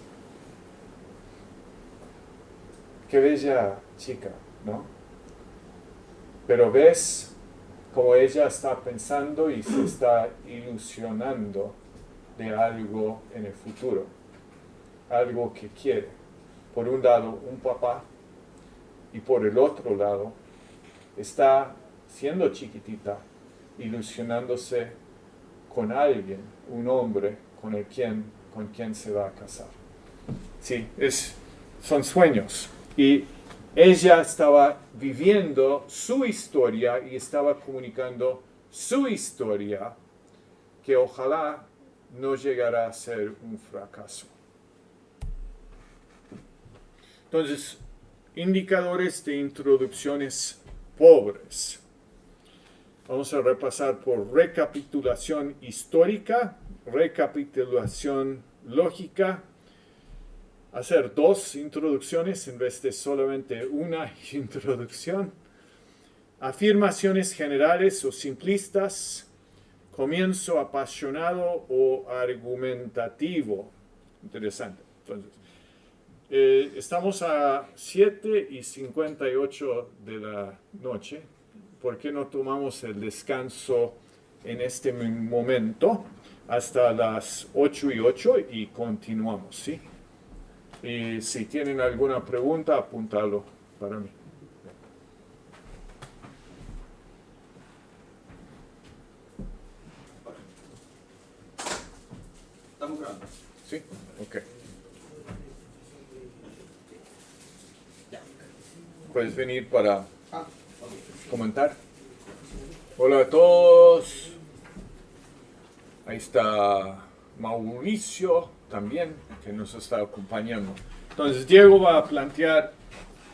Qué bella chica, ¿no? Pero ves cómo ella está pensando y se está ilusionando de algo en el futuro, algo que quiere. Por un lado, un papá, y por el otro lado, está siendo chiquitita, ilusionándose con alguien, un hombre con quien se va a casar. Sí, son sueños. Y ella estaba viviendo su historia y estaba comunicando su historia, que ojalá no llegara a ser un fracaso. Entonces, indicadores de introducciones pobres. Vamos a repasar por recapitulación histórica, recapitulación lógica, hacer 2 introducciones en vez de solamente una introducción, afirmaciones generales o simplistas, comienzo apasionado o argumentativo. Interesante. Entonces, estamos a 7:58 de la noche. ¿Por qué no tomamos el descanso en este momento hasta las 8:08 y continuamos, ¿sí? Y si tienen alguna pregunta, apúntalo para mí. Estamos grabando. ¿Sí? Ok. puedes venir para comentar. Hola a todos. Ahí está Mauricio también, que nos está acompañando. Entonces, Diego va a plantear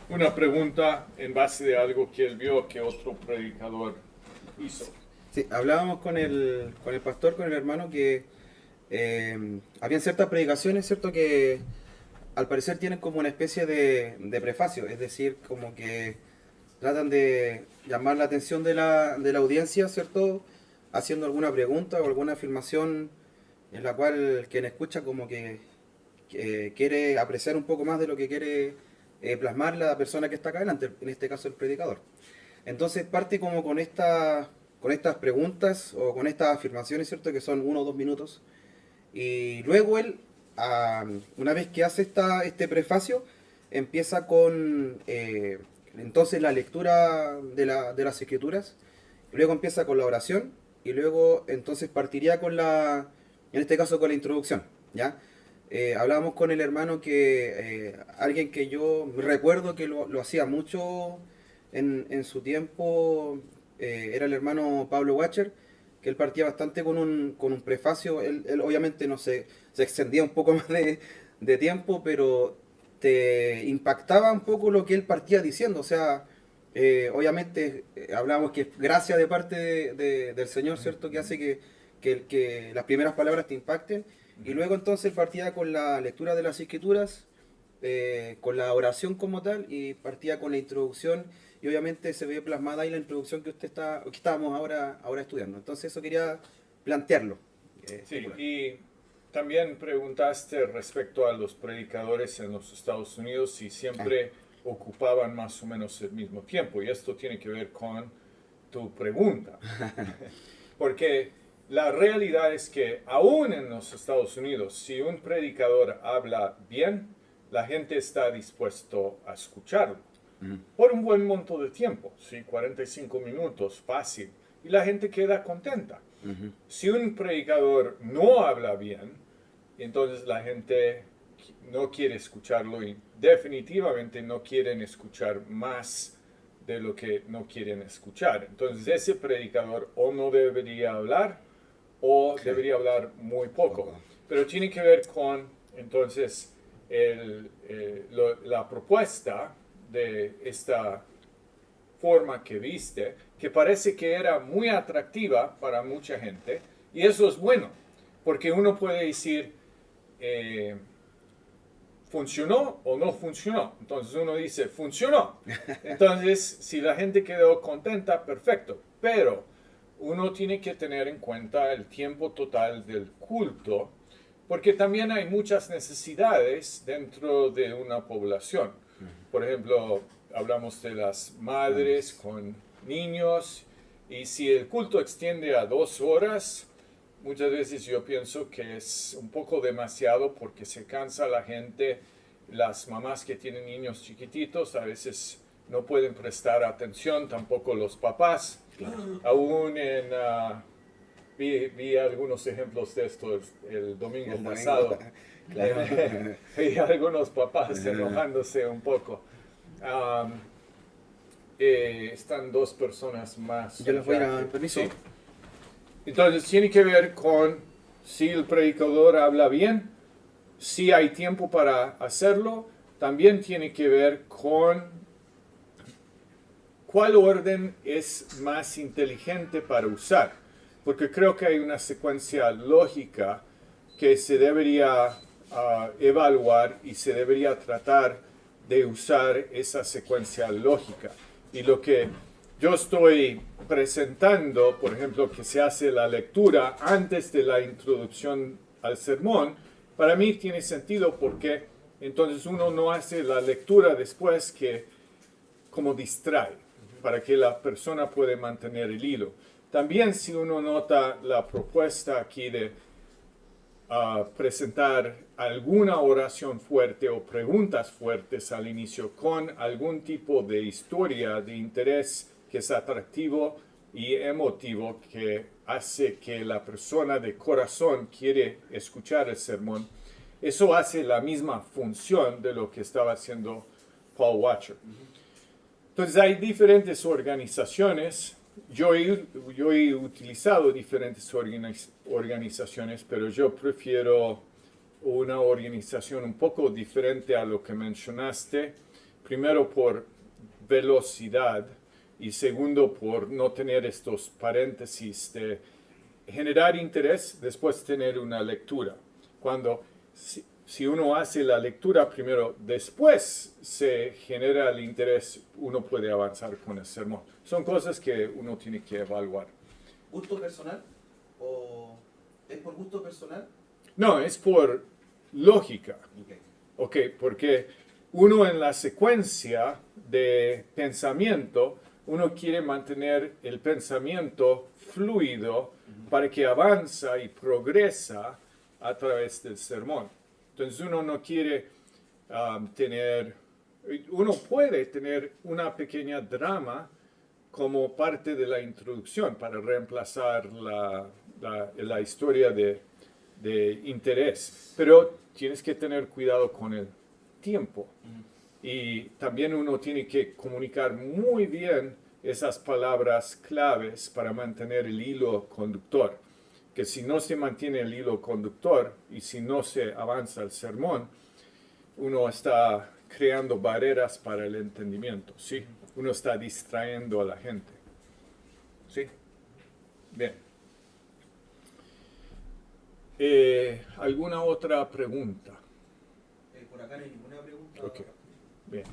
una pregunta en base de algo que él vio que otro predicador hizo. Sí, hablábamos con el pastor, con el hermano, que habían ciertas predicaciones, ¿cierto? Que al parecer tienen como una especie de prefacio, es decir, como que tratan de llamar la atención de la audiencia, ¿cierto? Haciendo alguna pregunta o alguna afirmación en la cual quien escucha como que quiere apreciar un poco más de lo que quiere plasmar la persona que está acá delante, en este caso el predicador. Entonces parte como con estas preguntas o con estas afirmaciones, ¿cierto? Que son 1 o 2 minutos. Y luego él, una vez que hace este prefacio, empieza con entonces la lectura de las escrituras, y luego empieza con la oración, y luego entonces partiría en este caso con la introducción, ¿ya? Hablábamos con el hermano que alguien que yo recuerdo que lo hacía mucho en su tiempo, era el hermano Pablo Watcher, que él partía bastante con un prefacio. Él obviamente no se extendía un poco más de tiempo, pero te impactaba un poco lo que él partía diciendo. O sea, obviamente hablábamos que es gracia de parte del Señor, ¿cierto? Que hace que las primeras palabras te impacten. Y luego entonces partía con la lectura de las escrituras, con la oración como tal, y partía con la introducción, y obviamente se ve plasmada ahí la introducción que estábamos ahora estudiando. Entonces eso quería plantearlo. Sí, y también preguntaste respecto a los predicadores en los Estados Unidos si siempre ocupaban más o menos el mismo tiempo, y esto tiene que ver con tu pregunta. Porque la realidad es que aún en los Estados Unidos, si un predicador habla bien, la gente está dispuesto a escucharlo. Por un buen monto de tiempo, ¿sí? 45 minutos, fácil, y la gente queda contenta. Si un predicador no habla bien, entonces la gente no quiere escucharlo y definitivamente no quieren escuchar más de lo que no quieren escuchar. Entonces ese predicador o no debería hablar o debería hablar muy poco. Pero tiene que ver con, entonces, la propuesta de esta forma que viste, que parece que era muy atractiva para mucha gente, y eso es bueno, porque uno puede decir, ¿funcionó o no funcionó? Entonces uno dice, funcionó. Entonces, si la gente quedó contenta, perfecto, pero uno tiene que tener en cuenta el tiempo total del culto, porque también hay muchas necesidades dentro de una población. Por ejemplo, hablamos de las madres con niños, y si el culto extiende a 2 horas, muchas veces yo pienso que es un poco demasiado porque se cansa la gente. Las mamás que tienen niños chiquititos a veces no pueden prestar atención, tampoco los papás. Claro. Aún vi algunos ejemplos de esto el domingo pasado. Claro. Vi algunos papás enojándose un poco. Están 2 personas más. Yo les voy a dar permiso. Sí. Entonces tiene que ver con si el predicador habla bien, si hay tiempo para hacerlo. También tiene que ver con cuál orden es más inteligente para usar, porque creo que hay una secuencia lógica que se debería evaluar, y se debería tratar de usar esa secuencia lógica. Y lo que yo estoy presentando, por ejemplo, que se hace la lectura antes de la introducción al sermón, para mí tiene sentido, porque entonces uno no hace la lectura después, que como distrae, para que la persona pueda mantener el hilo. También, si uno nota la propuesta aquí de presentar alguna oración fuerte o preguntas fuertes al inicio con algún tipo de historia de interés que es atractivo y emotivo, que hace que la persona de corazón quiere escuchar el sermón, eso hace la misma función de lo que estaba haciendo Paul Watcher. Entonces hay diferentes organizaciones. Yo he utilizado diferentes organizaciones, pero yo prefiero una organización un poco diferente a lo que mencionaste. Primero por velocidad y segundo por no tener estos paréntesis de generar interés, después tener una lectura. Cuando si uno hace la lectura primero, después se genera el interés, uno puede avanzar con el sermón. Son cosas que uno tiene que evaluar. ¿Gusto personal? ¿O es por gusto personal? No, es por lógica. Ok, porque uno en la secuencia de pensamiento, uno quiere mantener el pensamiento fluido para que avanza y progresa a través del sermón. Entonces uno no quiere uno puede tener una pequeña drama como parte de la introducción para reemplazar la historia de interés. Pero tienes que tener cuidado con el tiempo. Y también uno tiene que comunicar muy bien esas palabras claves para mantener el hilo conductor. Que si no se mantiene el hilo conductor y si no se avanza el sermón, uno está creando barreras para el entendimiento, ¿sí? Uno está distrayendo a la gente. ¿Sí? Bien. ¿Alguna otra pregunta? Por acá no hay ninguna pregunta. Ok, bien.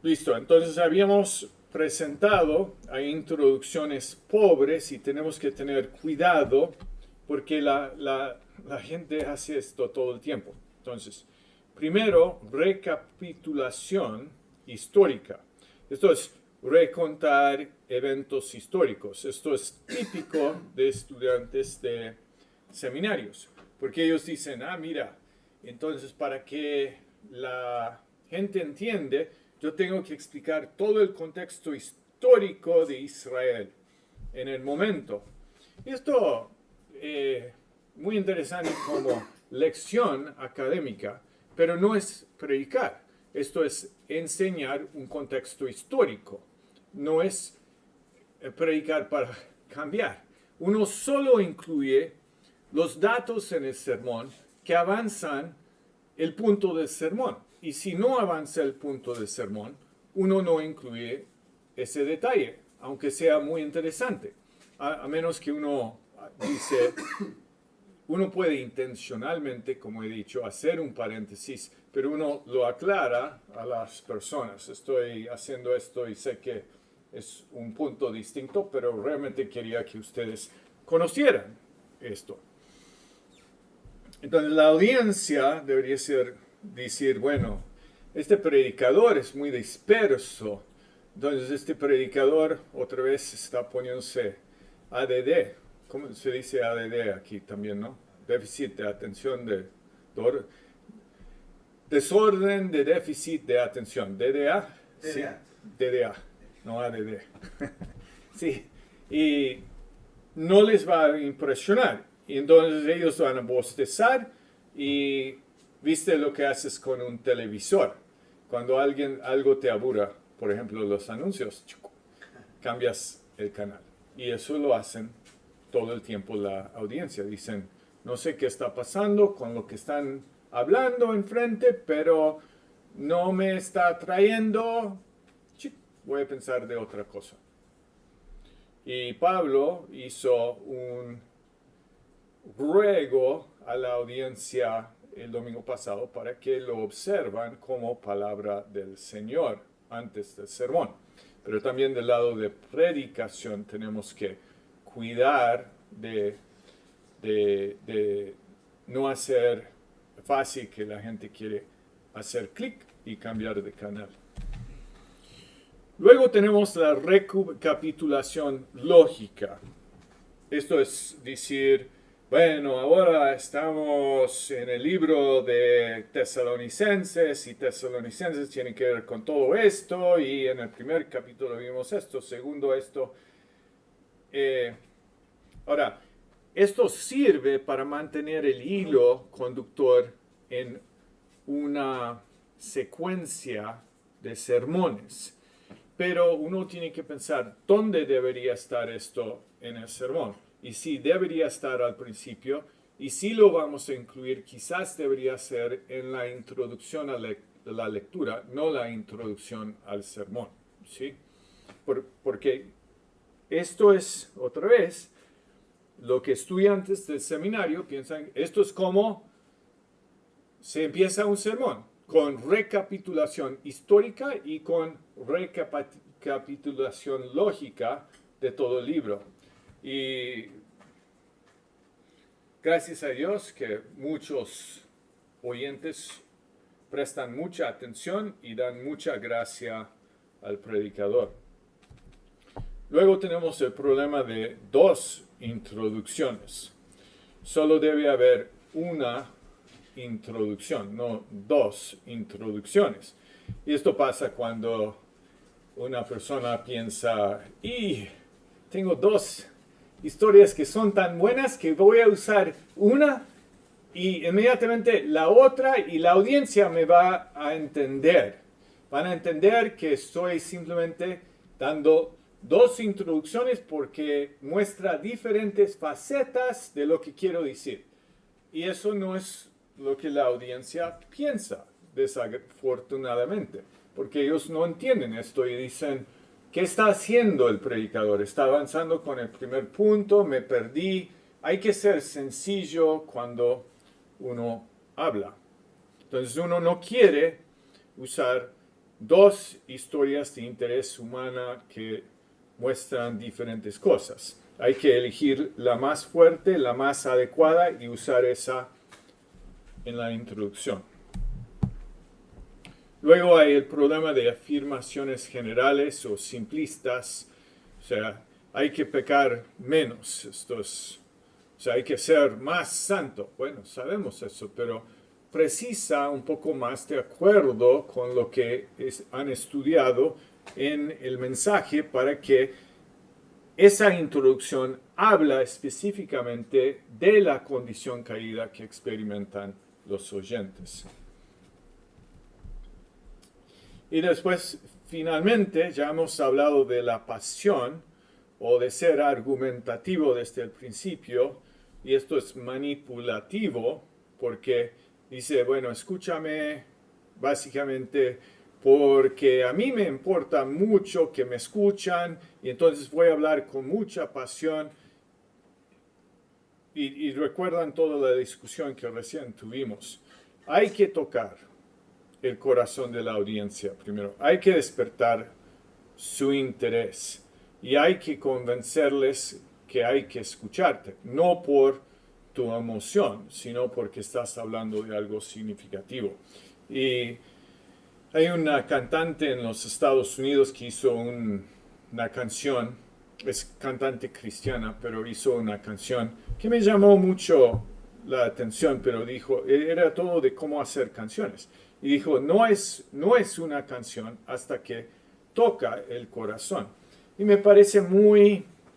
Listo, entonces habíamos presentado a introducciones pobres y tenemos que tener cuidado porque la gente hace esto todo el tiempo. Entonces, primero, recapitulación histórica. Esto es recontar eventos históricos. Esto es típico de estudiantes de seminarios, porque ellos dicen, mira, entonces para que la gente entiende, yo tengo que explicar todo el contexto histórico de Israel en el momento. Esto muy interesante como lección académica, pero no es predicar. Esto es enseñar un contexto histórico. No es predicar para cambiar. Uno solo incluye los datos en el sermón que avanzan el punto del sermón. Y si no avanza el punto del sermón, uno no incluye ese detalle, aunque sea muy interesante. A menos que uno dice, uno puede intencionalmente, como he dicho, hacer un paréntesis, pero uno lo aclara a las personas. Estoy haciendo esto y sé que es un punto distinto, pero realmente quería que ustedes conocieran esto. Entonces la audiencia debería decir, bueno, este predicador es muy disperso. Entonces este predicador otra vez está poniéndose ADD. ¿Cómo se dice ADD aquí también, no? Déficit de atención, desorden de déficit de atención. ¿DDA? Sí, DDA, no ADD. Sí, y no les va a impresionar. Y entonces ellos van a bostezar y viste lo que haces con un televisor. Cuando algo te aburra, por ejemplo los anuncios, cambias el canal. Y eso lo hacen todo el tiempo la audiencia. Dicen, no sé qué está pasando con lo que están hablando enfrente, pero no me está atrayendo. Voy a pensar de otra cosa. Y Pablo hizo un ruego a la audiencia el domingo pasado para que lo observan como palabra del Señor antes del sermón. Pero también del lado de predicación tenemos que cuidar de no hacer fácil que la gente quiere hacer clic y cambiar de canal. Luego tenemos la recapitulación lógica. Esto es decir, bueno, ahora estamos en el libro de Tesalonicenses y Tesalonicenses tienen que ver con todo esto y en el primer capítulo vimos esto, segundo esto. Ahora, esto sirve para mantener el hilo conductor en una secuencia de sermones. Pero uno tiene que pensar dónde debería estar esto en el sermón. Y si debería estar al principio, y si lo vamos a incluir, quizás debería ser en la introducción a la lectura, no la introducción al sermón. ¿Sí? Porque esto es, otra vez, lo que estudiantes del seminario piensan, esto es como se empieza un sermón, con recapitulación histórica y con recapitulación lógica de todo el libro. Y gracias a Dios que muchos oyentes prestan mucha atención y dan mucha gracia al predicador. Luego tenemos el problema de dos introducciones. Solo debe haber una introducción, no dos introducciones. Y esto pasa cuando una persona piensa, y tengo dos historias que son tan buenas que voy a usar una y inmediatamente la otra y la audiencia me va a entender. Van a entender que estoy simplemente dando dos introducciones porque muestra diferentes facetas de lo que quiero decir. Y eso no es lo que la audiencia piensa, desafortunadamente, porque ellos no entienden esto y dicen, ¿qué está haciendo el predicador? Está avanzando con el primer punto, me perdí. Hay que ser sencillo cuando uno habla. Entonces uno no quiere usar dos historias de interés humano que muestran diferentes cosas. Hay que elegir la más fuerte, la más adecuada y usar esa en la introducción. Luego hay el problema de afirmaciones generales o simplistas. O sea, hay que pecar menos. O sea, hay que ser más santo. Bueno, sabemos eso, pero precisa un poco más de acuerdo con lo que han estudiado en el mensaje para que esa introducción habla específicamente de la condición caída que experimentan los oyentes. Y después, finalmente, ya hemos hablado de la pasión o de ser argumentativo desde el principio, y esto es manipulativo porque dice, bueno, escúchame básicamente porque a mí me importa mucho que me escuchan y entonces voy a hablar con mucha pasión. Y recuerdan toda la discusión que recién tuvimos. Hay que tocar el corazón de la audiencia primero. Hay que despertar su interés y hay que convencerles que hay que escucharte, no por tu emoción, sino porque estás hablando de algo significativo. Y hay una cantante en los Estados Unidos que hizo una canción, es cantante cristiana, pero hizo una canción que me llamó mucho la atención, pero dijo, era todo de cómo hacer canciones. Y dijo, no es una canción hasta que toca el corazón. Y me parece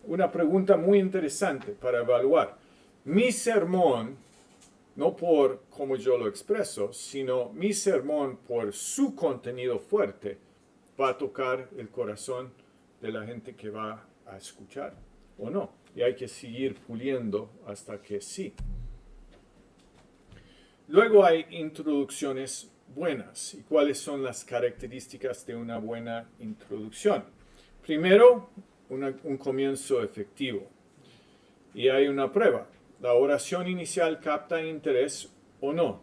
una pregunta muy interesante para evaluar. Mi sermón, no por cómo yo lo expreso, sino mi sermón por su contenido fuerte, va a tocar el corazón de la gente que va a escuchar o no. Y hay que seguir puliendo hasta que sí. Luego hay introducciones buenas. ¿Y cuáles son las características de una buena introducción? Primero, un comienzo efectivo. Y hay una prueba. La oración inicial capta interés o no.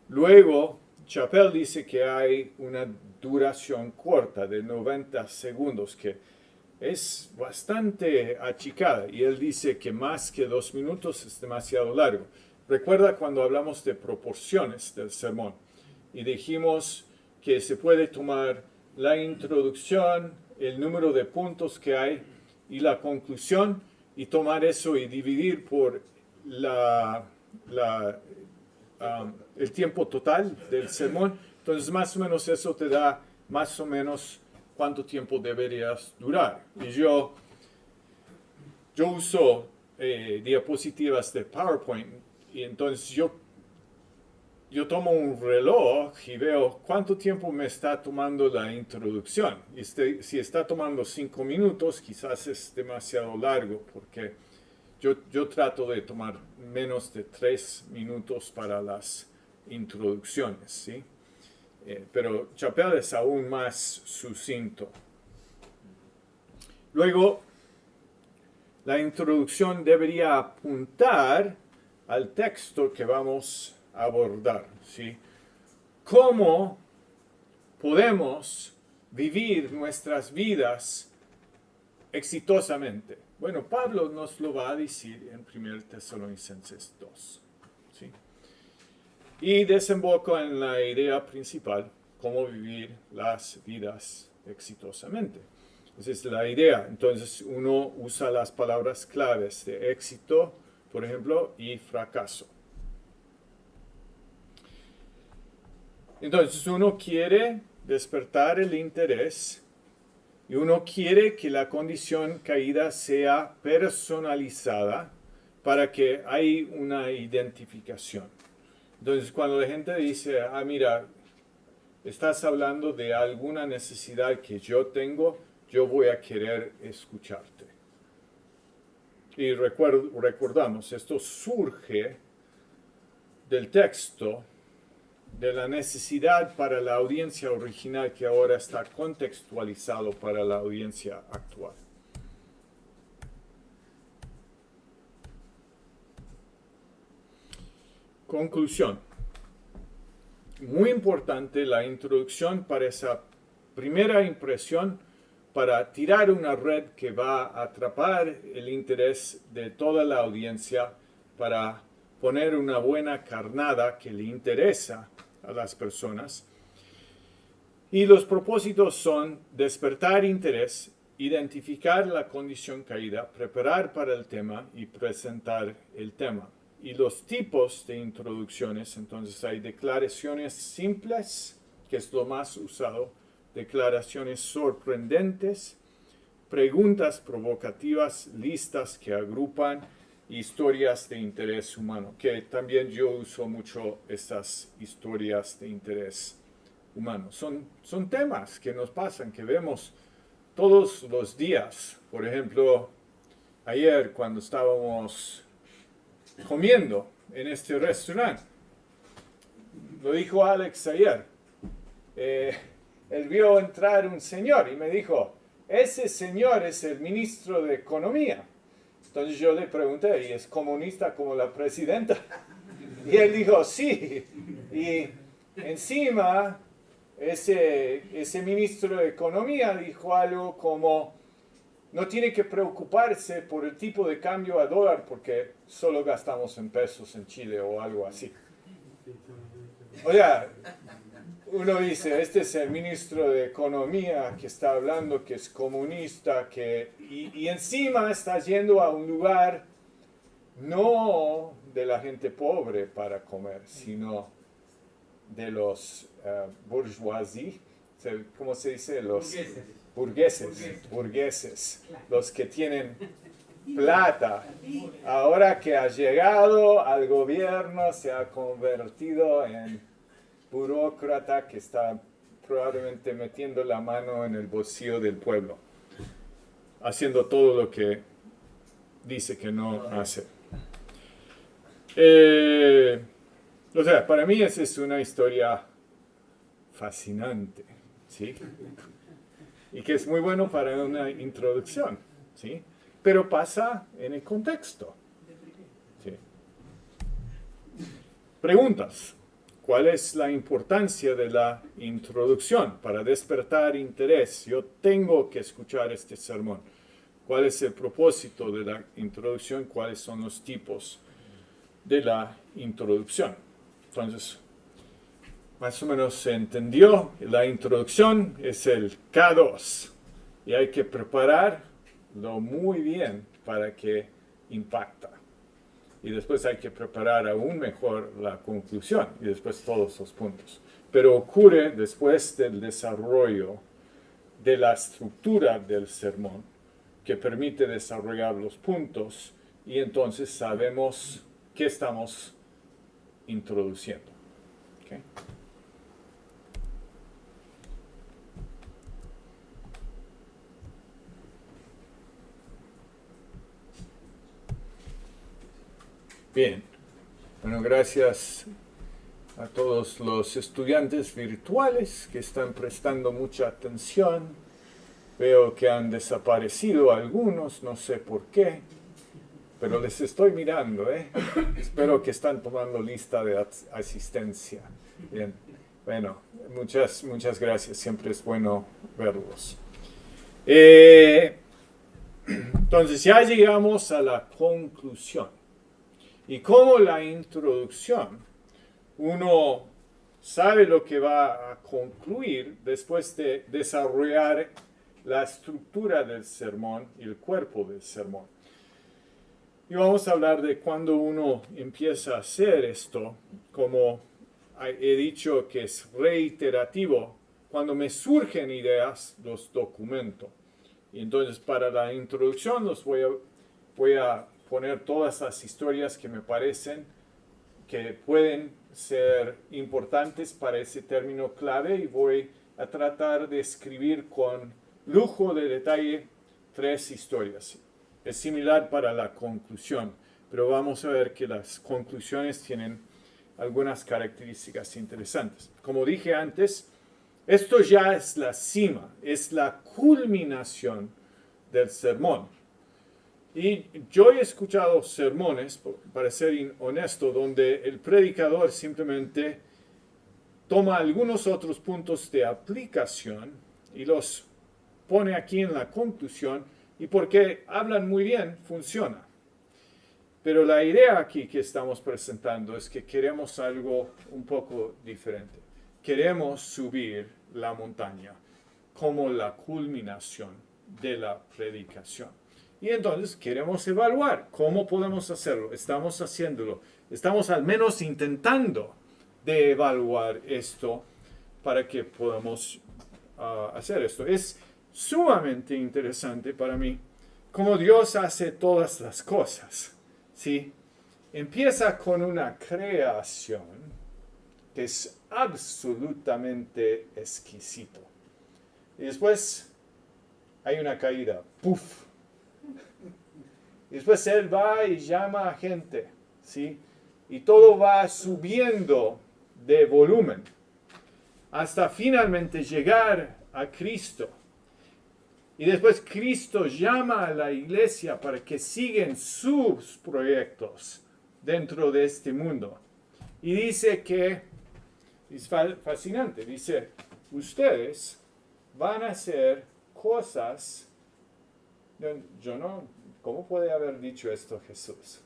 Luego, Chappell dice que hay una duración corta de 90 segundos, que es bastante achicada. Y él dice que más que 2 minutos es demasiado largo. Recuerda cuando hablamos de proporciones del sermón y dijimos que se puede tomar la introducción, el número de puntos que hay y la conclusión y tomar eso y dividir por el tiempo total del sermón. Entonces más o menos eso te da más o menos cuánto tiempo deberías durar. Y yo uso diapositivas de PowerPoint y entonces yo yo tomo un reloj y veo cuánto tiempo me está tomando la introducción. Y si está tomando 5 minutos, quizás es demasiado largo, porque yo trato de tomar menos de 3 minutos para las introducciones, ¿sí? Pero Chappell es aún más sucinto. Luego, la introducción debería apuntar al texto que vamos a abordar, ¿sí? ¿Cómo podemos vivir nuestras vidas exitosamente? Bueno, Pablo nos lo va a decir en 1 Tesalonicenses 2, ¿sí? Y desemboca en la idea principal, cómo vivir las vidas exitosamente. Esa es la idea. Entonces uno usa las palabras claves de éxito, por ejemplo, y fracaso. Entonces uno quiere despertar el interés y uno quiere que la condición caída sea personalizada para que haya una identificación. Entonces cuando la gente dice, mira, estás hablando de alguna necesidad que yo tengo, yo voy a querer escucharte. Y recordamos, esto surge del texto, de la necesidad para la audiencia original que ahora está contextualizado para la audiencia actual. Conclusión. Muy importante la introducción para esa primera impresión, para tirar una red que va a atrapar el interés de toda la audiencia, para poner una buena carnada que le interesa a las personas. Y los propósitos son despertar interés, identificar la condición caída, preparar para el tema y presentar el tema. Y los tipos de introducciones, entonces hay declaraciones simples, que es lo más usado, declaraciones sorprendentes, preguntas provocativas, listas que agrupan, historias de interés humano, que también yo uso mucho estas historias de interés humano. Son temas que nos pasan, que vemos todos los días. Por ejemplo, ayer cuando estábamos comiendo en este restaurante, lo dijo Alex ayer, él vio entrar un señor y me dijo, ese señor es el ministro de Economía. Entonces yo le pregunté, ¿y es comunista como la presidenta? Y él dijo, sí. Y encima, ese ministro de Economía dijo algo como, no tiene que preocuparse por el tipo de cambio a dólar porque solo gastamos en pesos en Chile o algo así. O sea, uno dice, este es el ministro de Economía que está hablando que es comunista, y encima está yendo a un lugar no de la gente pobre para comer, sino de los bourgeoisie, ¿cómo se dice? Los burgueses, los que tienen plata. Ahora que ha llegado al gobierno, se ha convertido en burócrata que está probablemente metiendo la mano en el bolsillo del pueblo, haciendo todo lo que dice que no hace. O sea, para mí esa es una historia fascinante, ¿sí? Y que es muy bueno para una introducción, ¿sí? Pero pasa en el contexto, ¿sí? Preguntas. ¿Cuál es la importancia de la introducción para despertar interés? Yo tengo que escuchar este sermón. ¿Cuál es el propósito de la introducción? ¿Cuáles son los tipos de la introducción? Entonces, más o menos se entendió. La introducción es el K2 y hay que prepararlo muy bien para que impacte. Y después hay que preparar aún mejor la conclusión y después todos los puntos. Pero ocurre después del desarrollo de la estructura del sermón que permite desarrollar los puntos y entonces sabemos qué estamos introduciendo. Okay. Bien. Bueno, gracias a todos los estudiantes virtuales que están prestando mucha atención. Veo que han desaparecido algunos, no sé por qué, pero les estoy mirando, ¿eh? Espero que están tomando lista de asistencia. Bien. Bueno, muchas gracias, siempre es bueno verlos. Entonces ya llegamos a la conclusión. Y como la introducción, uno sabe lo que va a concluir después de desarrollar la estructura del sermón y el cuerpo del sermón. Y vamos a hablar de cuando uno empieza a hacer esto, como he dicho que es reiterativo, cuando me surgen ideas, los documento. Y entonces para la introducción voy a poner todas las historias que me parecen que pueden ser importantes para ese término clave y voy a tratar de escribir con lujo de detalle 3 historias. Es similar para la conclusión, pero vamos a ver que las conclusiones tienen algunas características interesantes. Como dije antes, esto ya es la cima, es la culminación del sermón. Y yo he escuchado sermones, para ser honesto, donde el predicador simplemente toma algunos otros puntos de aplicación y los pone aquí en la conclusión, y porque hablan muy bien, funciona. Pero la idea aquí que estamos presentando es que queremos algo un poco diferente. Queremos subir la montaña como la culminación de la predicación. Y entonces queremos evaluar cómo podemos hacerlo. Estamos haciéndolo. Estamos al menos intentando de evaluar esto para que podamos hacer esto. Es sumamente interesante para mí cómo Dios hace todas las cosas. ¿Sí? Empieza con una creación que es absolutamente exquisito. Y después hay una caída. ¡Puf! Y después Él va y llama a gente. ¿Sí? Y todo va subiendo de volumen hasta finalmente llegar a Cristo. Y después Cristo llama a la iglesia para que sigan sus proyectos dentro de este mundo. Y dice que, es fascinante, dice, ustedes van a hacer cosas, yo no, ¿cómo puede haber dicho esto Jesús?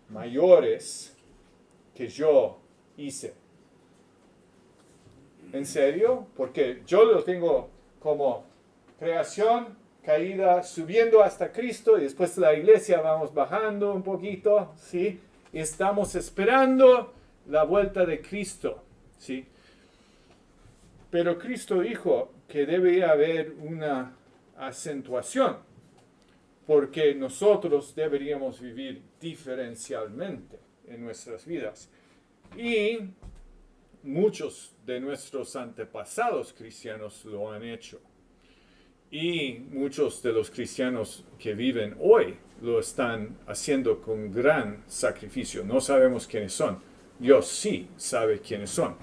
Mayores que yo hice. ¿En serio? Porque yo lo tengo como creación, caída, subiendo hasta Cristo y después la iglesia vamos bajando un poquito, ¿sí? Y estamos esperando la vuelta de Cristo, ¿sí? Pero Cristo dijo que debe haber una acentuación, porque nosotros deberíamos vivir diferencialmente en nuestras vidas. Y muchos de nuestros antepasados cristianos lo han hecho. Y muchos de los cristianos que viven hoy lo están haciendo con gran sacrificio. No sabemos quiénes son. Dios sí sabe quiénes son.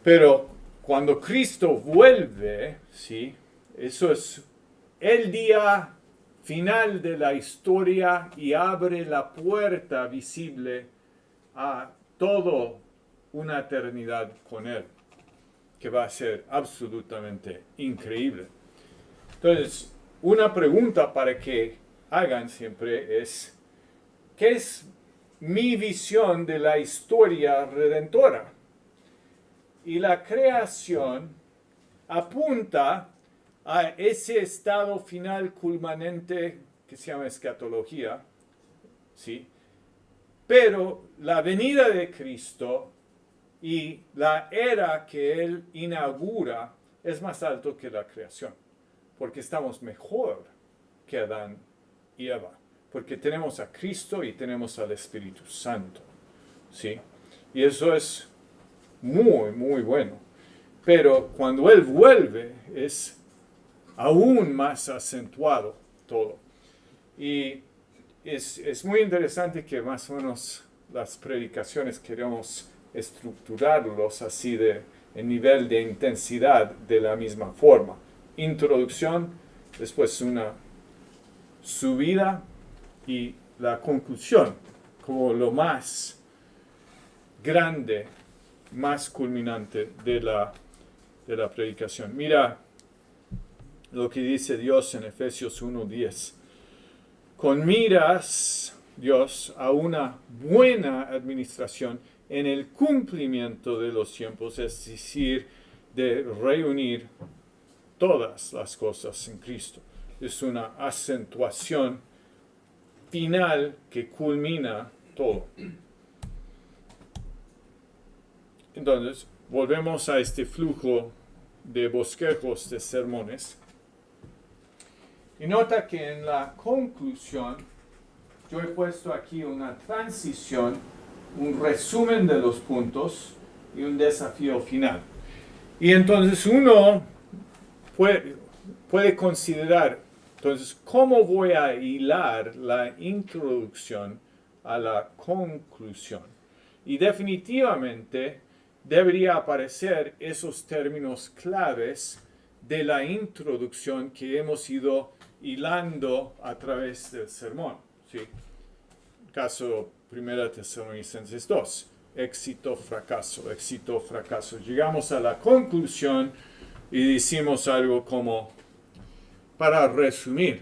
Pero cuando Cristo vuelve, ¿sí? Eso es el día final de la historia y abre la puerta visible a toda una eternidad con Él, que va a ser absolutamente increíble. Entonces, una pregunta para que hagan siempre es, ¿qué es mi visión de la historia redentora? Y la creación apunta a ese estado final culminante que se llama escatología, ¿sí? Pero la venida de Cristo y la era que Él inaugura es más alto que la creación, porque estamos mejor que Adán y Eva, porque tenemos a Cristo y tenemos al Espíritu Santo, ¿sí? Y eso es muy, muy bueno. Pero cuando Él vuelve es aún más acentuado todo. Y es muy interesante que más o menos las predicaciones queremos estructurarlos así en nivel de intensidad de la misma forma. Introducción, después una subida y la conclusión como lo más grande, más culminante de la predicación. Mira lo que dice Dios en Efesios 1:10. Con miras, Dios, a una buena administración en el cumplimiento de los tiempos, es decir, de reunir todas las cosas en Cristo. Es una acentuación final que culmina todo. Entonces, volvemos a este flujo de bosquejos de sermones. Y nota que en la conclusión yo he puesto aquí una transición, un resumen de los puntos y un desafío final. Y entonces uno puede considerar, entonces, ¿cómo voy a hilar la introducción a la conclusión? Y definitivamente debería aparecer esos términos claves de la introducción que hemos ido hilando a través del sermón. ¿Sí? Caso 1 Tesalonicenses 2. Éxito, fracaso, éxito, fracaso. Llegamos a la conclusión y decimos algo como, para resumir,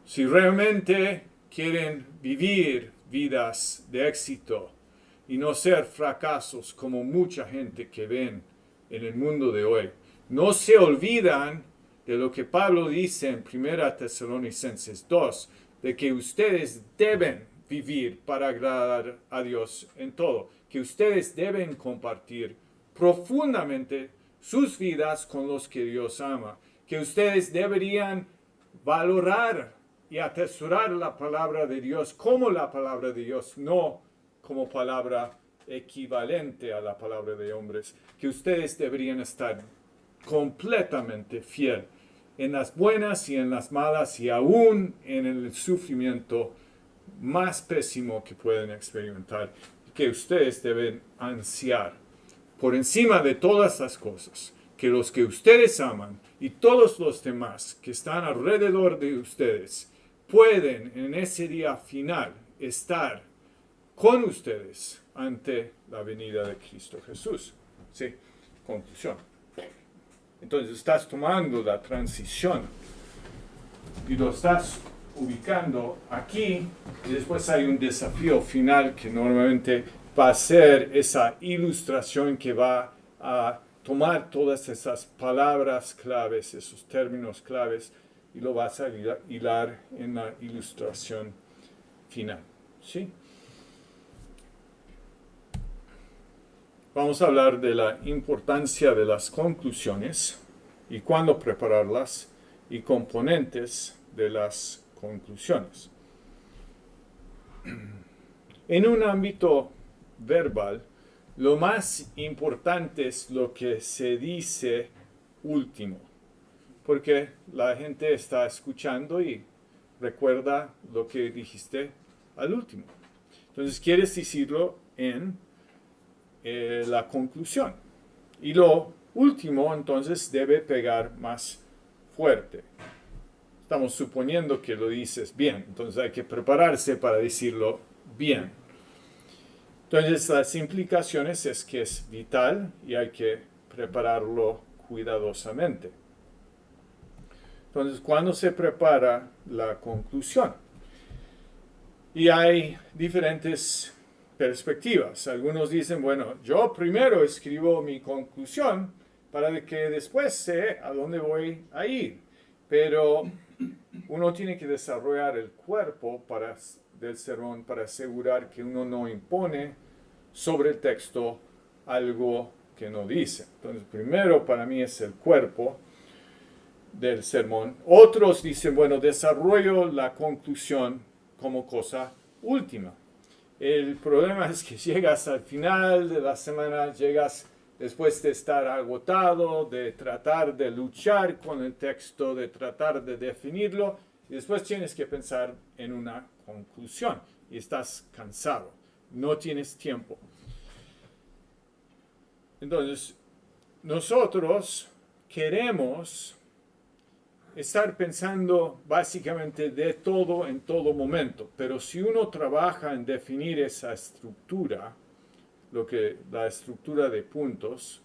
si realmente quieren vivir vidas de éxito y no ser fracasos como mucha gente que ven en el mundo de hoy, no se olvidan de lo que Pablo dice en 1 Tesalonicenses 2, de que ustedes deben vivir para agradar a Dios en todo, que ustedes deben compartir profundamente sus vidas con los que Dios ama, que ustedes deberían valorar y atesorar la palabra de Dios como la palabra de Dios, no como palabra equivalente a la palabra de hombres, que ustedes deberían estar completamente fiel en las buenas y en las malas y aún en el sufrimiento más pésimo que pueden experimentar, que ustedes deben ansiar por encima de todas las cosas, que los que ustedes aman y todos los demás que están alrededor de ustedes pueden en ese día final estar con ustedes ante la venida de Cristo Jesús. Sí, conclusión. Entonces estás tomando la transición y lo estás ubicando aquí y después hay un desafío final que normalmente va a ser esa ilustración que va a tomar todas esas palabras claves, esos términos claves y lo vas a hilar en la ilustración final. ¿Sí? Vamos a hablar de la importancia de las conclusiones y cuándo prepararlas y componentes de las conclusiones. En un ámbito verbal, lo más importante es lo que se dice último, porque la gente está escuchando y recuerda lo que dijiste al último. Entonces, quieres decirlo en la conclusión. Y lo último, entonces, debe pegar más fuerte. Estamos suponiendo que lo dices bien, entonces hay que prepararse para decirlo bien. Entonces, las implicaciones es que es vital y hay que prepararlo cuidadosamente. Entonces, ¿cuándo se prepara la conclusión? Y hay diferentes perspectivas. Algunos dicen, bueno, yo primero escribo mi conclusión para que después sé a dónde voy a ir. Pero uno tiene que desarrollar el cuerpo del sermón para asegurar que uno no impone sobre el texto algo que no dice. Entonces, primero para mí es el cuerpo del sermón. Otros dicen, bueno, desarrollo la conclusión como cosa última. El problema es que llegas al final de la semana, llegas después de estar agotado, de tratar de luchar con el texto, de tratar de definirlo, y después tienes que pensar en una conclusión y estás cansado, no tienes tiempo. Entonces, nosotros queremos estar pensando básicamente de todo en todo momento, pero si uno trabaja en definir esa estructura, la estructura de puntos,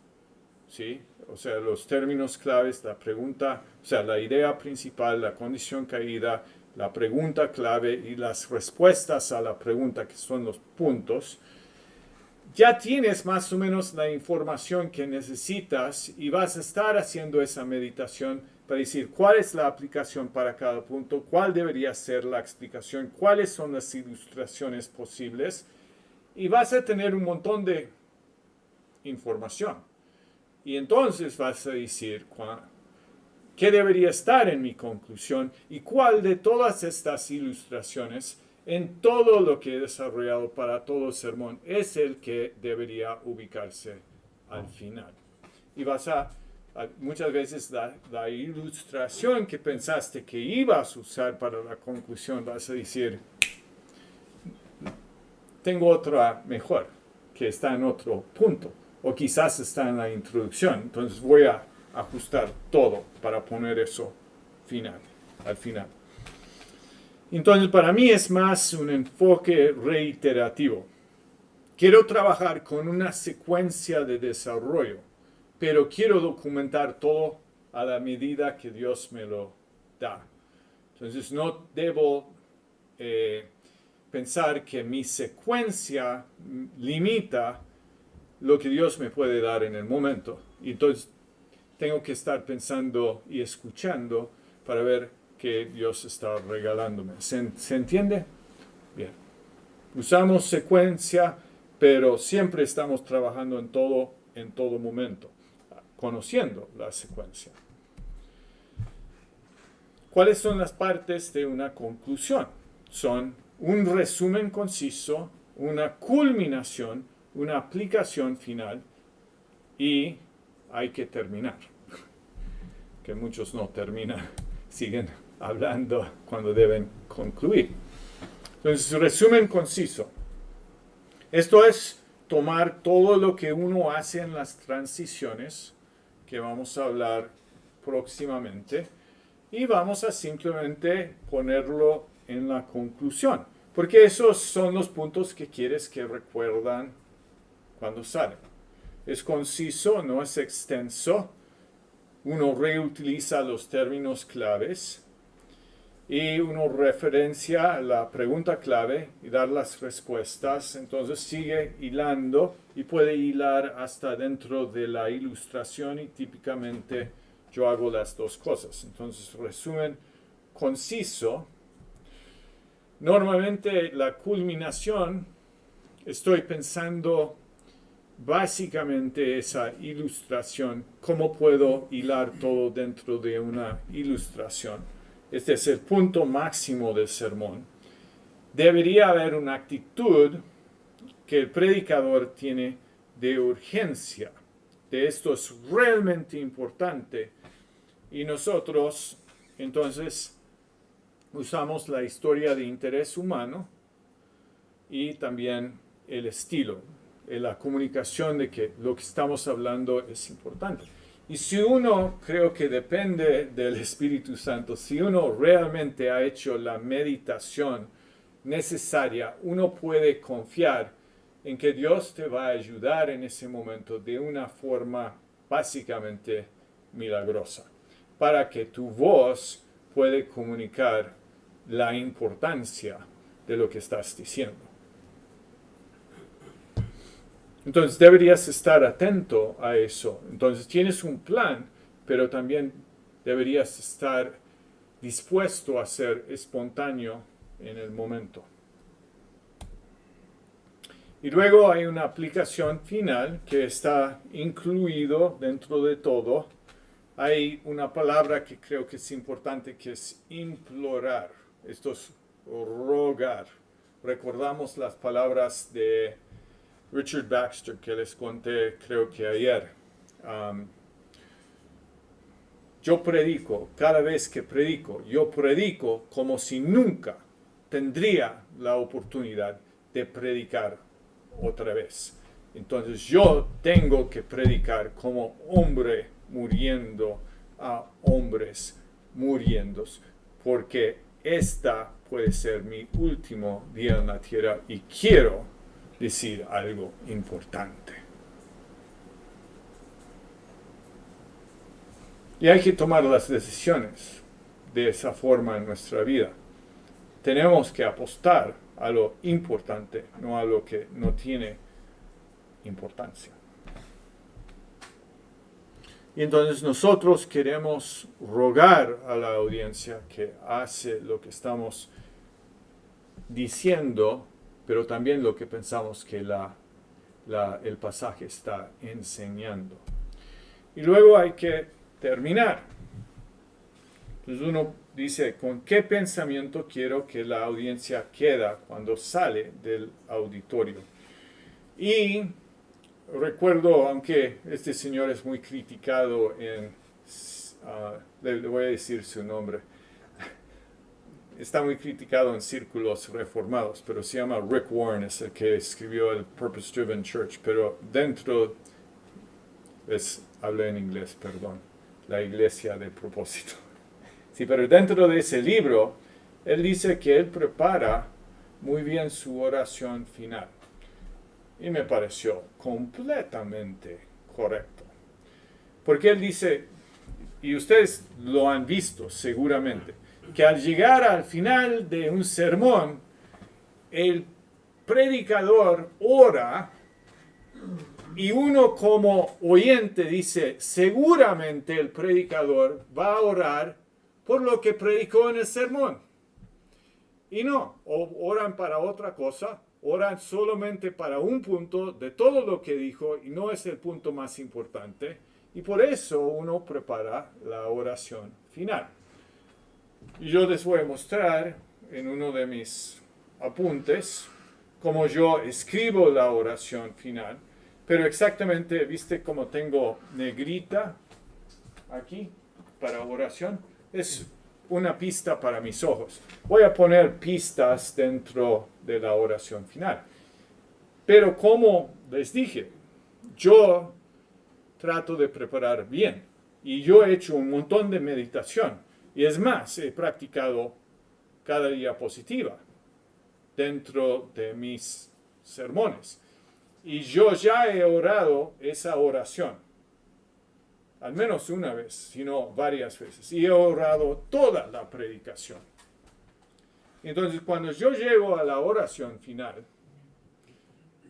¿sí? O sea, los términos claves, la pregunta, o sea, la idea principal, la condición caída, la pregunta clave y las respuestas a la pregunta, que son los puntos, ya tienes más o menos la información que necesitas y vas a estar haciendo esa meditación para decir cuál es la aplicación para cada punto, cuál debería ser la explicación, cuáles son las ilustraciones posibles, y vas a tener un montón de información. Y entonces vas a decir qué debería estar en mi conclusión y cuál de todas estas ilustraciones en todo lo que he desarrollado para todo el sermón es el que debería ubicarse al final. Y muchas veces la ilustración que pensaste que ibas a usar para la conclusión, vas a decir, tengo otra mejor, que está en otro punto, o quizás está en la introducción, entonces voy a ajustar todo para poner eso al final. Entonces, para mí es más un enfoque reiterativo. Quiero trabajar con una secuencia de desarrollo, pero quiero documentar todo a la medida que Dios me lo da. Entonces, no debo pensar que mi secuencia limita lo que Dios me puede dar en el momento. Y entonces, tengo que estar pensando y escuchando para ver que Dios está regalándome. ¿Se entiende? Bien. Usamos secuencia, pero siempre estamos trabajando en todo momento, conociendo la secuencia. ¿Cuáles son las partes de una conclusión? Son un resumen conciso, una culminación, una aplicación final y hay que terminar. Que muchos no terminan, siguen hablando cuando deben concluir. Entonces, resumen conciso. Esto es tomar todo lo que uno hace en las transiciones, que vamos a hablar próximamente, y vamos a simplemente ponerlo en la conclusión, porque esos son los puntos que quieres que recuerdan cuando salen. Es conciso, no es extenso. Uno reutiliza los términos claves y uno referencia la pregunta clave y dar las respuestas. Entonces sigue hilando y puede hilar hasta dentro de la ilustración y típicamente yo hago las dos cosas. Entonces, resumen conciso. Normalmente la culminación, estoy pensando básicamente esa ilustración, cómo puedo hilar todo dentro de una ilustración. Este es el punto máximo del sermón. Debería haber una actitud que el predicador tiene de urgencia. De esto es realmente importante. Y nosotros, entonces, usamos la historia de interés humano y también el estilo, la comunicación de que lo que estamos hablando es importante. Y si uno, creo que depende del Espíritu Santo, si uno realmente ha hecho la meditación necesaria, uno puede confiar en que Dios te va a ayudar en ese momento de una forma básicamente milagrosa, para que tu voz pueda comunicar la importancia de lo que estás diciendo. Entonces deberías estar atento a eso. Entonces tienes un plan, pero también deberías estar dispuesto a ser espontáneo en el momento. Y luego hay una aplicación final que está incluido dentro de todo. Hay una palabra que creo que es importante, que es implorar. Esto es rogar. recordamos las palabras de Richard Baxter que les conté creo que ayer. Yo predico, cada vez que predico, yo predico como si nunca tendría la oportunidad de predicar otra vez. Entonces yo tengo que predicar como hombre muriendo a hombres muriendo, porque esta puede ser mi último día en la tierra y quiero decir algo importante. Y hay que tomar las decisiones de esa forma en nuestra vida. Tenemos que apostar a lo importante, no a lo que no tiene importancia. Y entonces nosotros queremos rogar a la audiencia que hace lo que estamos diciendo, pero también lo que pensamos que el pasaje está enseñando. Y luego hay que terminar. Entonces uno dice, ¿con qué pensamiento quiero que la audiencia queda cuando sale del auditorio? Y recuerdo, aunque este señor es muy criticado le voy a decir su nombre, está muy criticado en círculos reformados, pero se llama Rick Warren, es el que escribió el Purpose Driven Church, pero dentro, hablé en inglés, perdón, la iglesia de propósito. Sí, pero dentro de ese libro, él dice que él prepara muy bien su oración final. Y me pareció completamente correcto. Porque él dice, y ustedes lo han visto seguramente, que al llegar al final de un sermón, el predicador ora y uno como oyente dice, seguramente el predicador va a orar por lo que predicó en el sermón. Y no, oran para otra cosa, oran solamente para un punto de todo lo que dijo y no es el punto más importante. Y por eso uno prepara la oración final. Y yo les voy a mostrar en uno de mis apuntes cómo yo escribo la oración final. Pero exactamente, ¿viste cómo tengo negrita aquí para oración? Es una pista para mis ojos. Voy a poner pistas dentro de la oración final. Pero como les dije, yo trato de preparar bien. Y yo he hecho un montón de meditación. Y es más, he practicado cada diapositiva dentro de mis sermones. Y yo ya he orado esa oración. Al menos una vez, sino varias veces. Y he orado toda la predicación. Entonces, cuando yo llego a la oración final,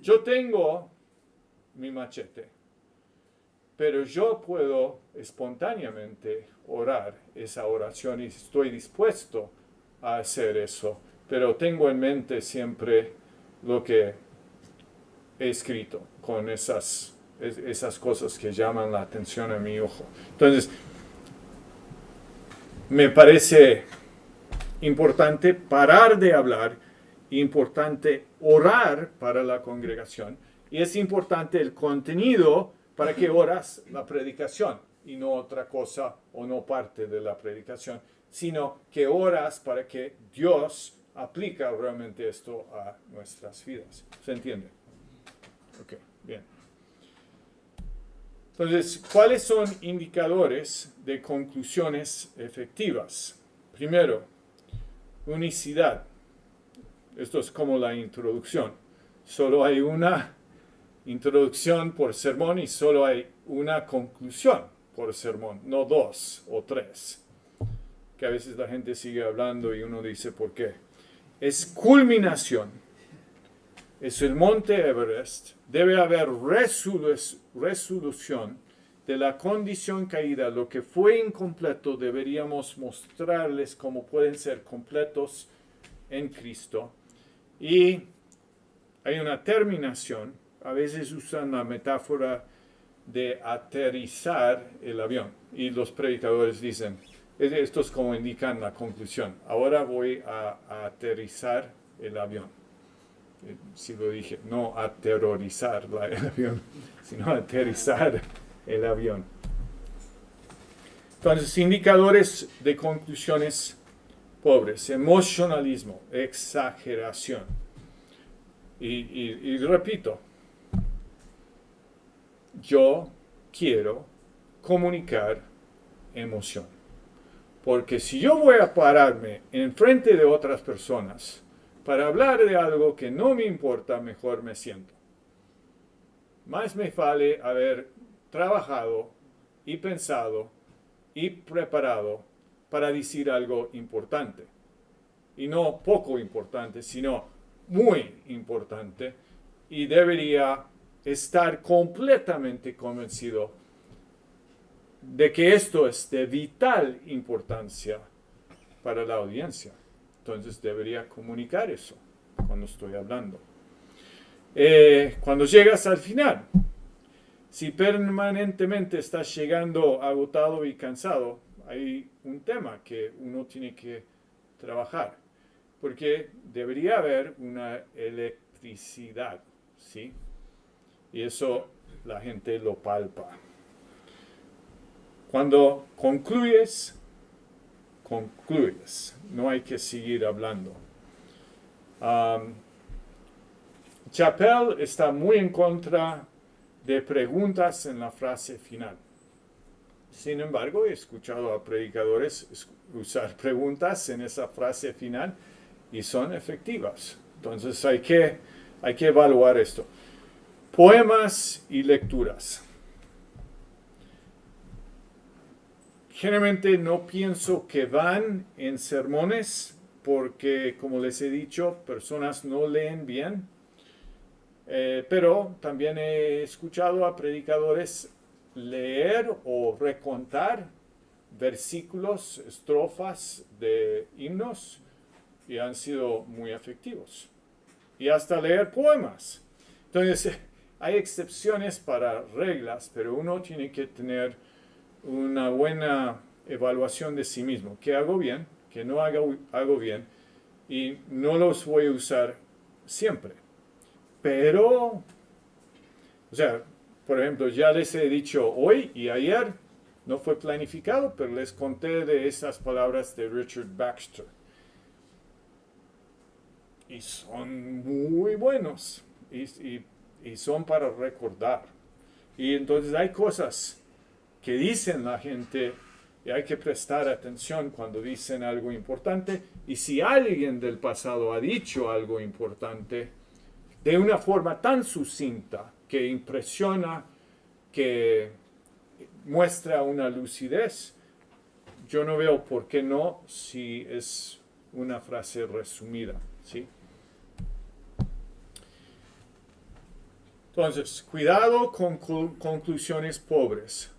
yo tengo mi machete, pero yo puedo espontáneamente orar esa oración y estoy dispuesto a hacer eso, pero tengo en mente siempre lo que he escrito con esas cosas que llaman la atención a mi ojo. Entonces, me parece importante parar de hablar, importante orar para la congregación, y es importante el contenido para que oras la predicación, y no otra cosa o no parte de la predicación, sino que oras para que Dios aplique realmente esto a nuestras vidas. ¿Se entiende? Ok, bien. Entonces, ¿cuáles son indicadores de conclusiones efectivas? Primero, unicidad. Esto es como la introducción. Solo hay una introducción por sermón y solo hay una conclusión por sermón, no dos o tres. Que a veces la gente sigue hablando y uno dice, ¿por qué? Es culminación. Es el monte Everest. Debe haber resolución de la condición caída. Lo que fue incompleto deberíamos mostrarles cómo pueden ser completos en Cristo. Y hay una terminación. A veces usan la metáfora de aterrizar el avión. Y los predicadores dicen, estos como indican la conclusión. Ahora voy a aterrizar el avión. Si lo dije, no aterrorizar el avión, sino aterrizar el avión. Entonces, indicadores de conclusiones pobres: emocionalismo, exageración. Y repito, yo quiero comunicar emoción. Porque si yo voy a pararme enfrente de otras personas para hablar de algo que no me importa, mejor me siento. Más me vale haber trabajado y pensado y preparado para decir algo importante. Y no poco importante, sino muy importante. Y debería estar completamente convencido de que esto es de vital importancia para la audiencia. Entonces debería comunicar eso cuando estoy hablando. Cuando llegas al final, si permanentemente estás llegando agotado y cansado, hay un tema que uno tiene que trabajar, porque debería haber una electricidad, ¿sí? Y eso la gente lo palpa. Cuando concluyes, no hay que seguir hablando. Chappell está muy en contra de preguntas en la frase final. Sin embargo, he escuchado a predicadores usar preguntas en esa frase final y son efectivas. Entonces hay que evaluar esto. Poemas y lecturas. Generalmente no pienso que van en sermones porque, como les he dicho, personas no leen bien. Pero también he escuchado a predicadores leer o recontar versículos, estrofas de himnos y han sido muy efectivos. Y hasta leer poemas. Entonces, hay excepciones para reglas, pero uno tiene que tener una buena evaluación de sí mismo. ¿Qué hago bien? ¿Qué no hago bien? Y no los voy a usar siempre. Pero, o sea, por ejemplo, ya les he dicho hoy y ayer, no fue planificado, pero les conté de esas palabras de Richard Baxter. Y son muy buenos y son para recordar. Y entonces hay cosas que dicen la gente y hay que prestar atención cuando dicen algo importante. Y si alguien del pasado ha dicho algo importante de una forma tan sucinta que impresiona, que muestra una lucidez, yo no veo por qué no si es una frase resumida, ¿sí? Entonces, cuidado con conclusiones pobres,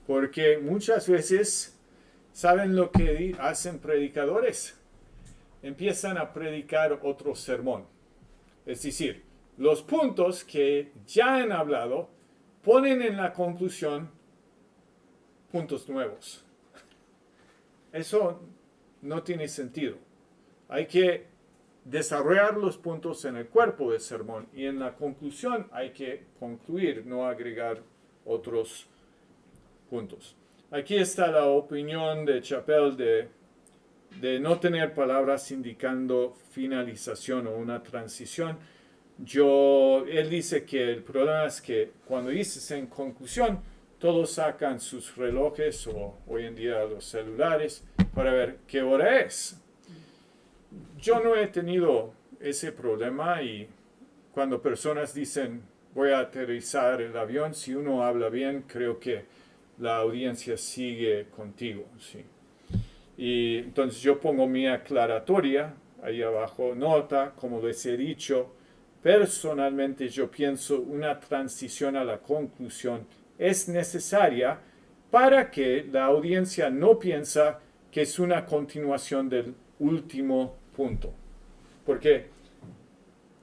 porque muchas veces, ¿saben lo que hacen predicadores? Empiezan a predicar otro sermón. Es decir, los puntos que ya han hablado ponen en la conclusión puntos nuevos. Eso no tiene sentido. Hay que desarrollar los puntos en el cuerpo del sermón y en la conclusión hay que concluir, no agregar otros puntos. Aquí está la opinión de Chappell de no tener palabras indicando finalización o una transición. Él dice que el problema es que cuando dices en conclusión, todos sacan sus relojes o hoy en día los celulares para ver qué hora es. Yo no he tenido ese problema y cuando personas dicen voy a aterrizar el avión, si uno habla bien, creo que la audiencia sigue contigo, ¿sí? Y entonces yo pongo mi aclaratoria ahí abajo, nota, como les he dicho, personalmente yo pienso una transición a la conclusión es necesaria para que la audiencia no piensa que es una continuación del último punto. Porque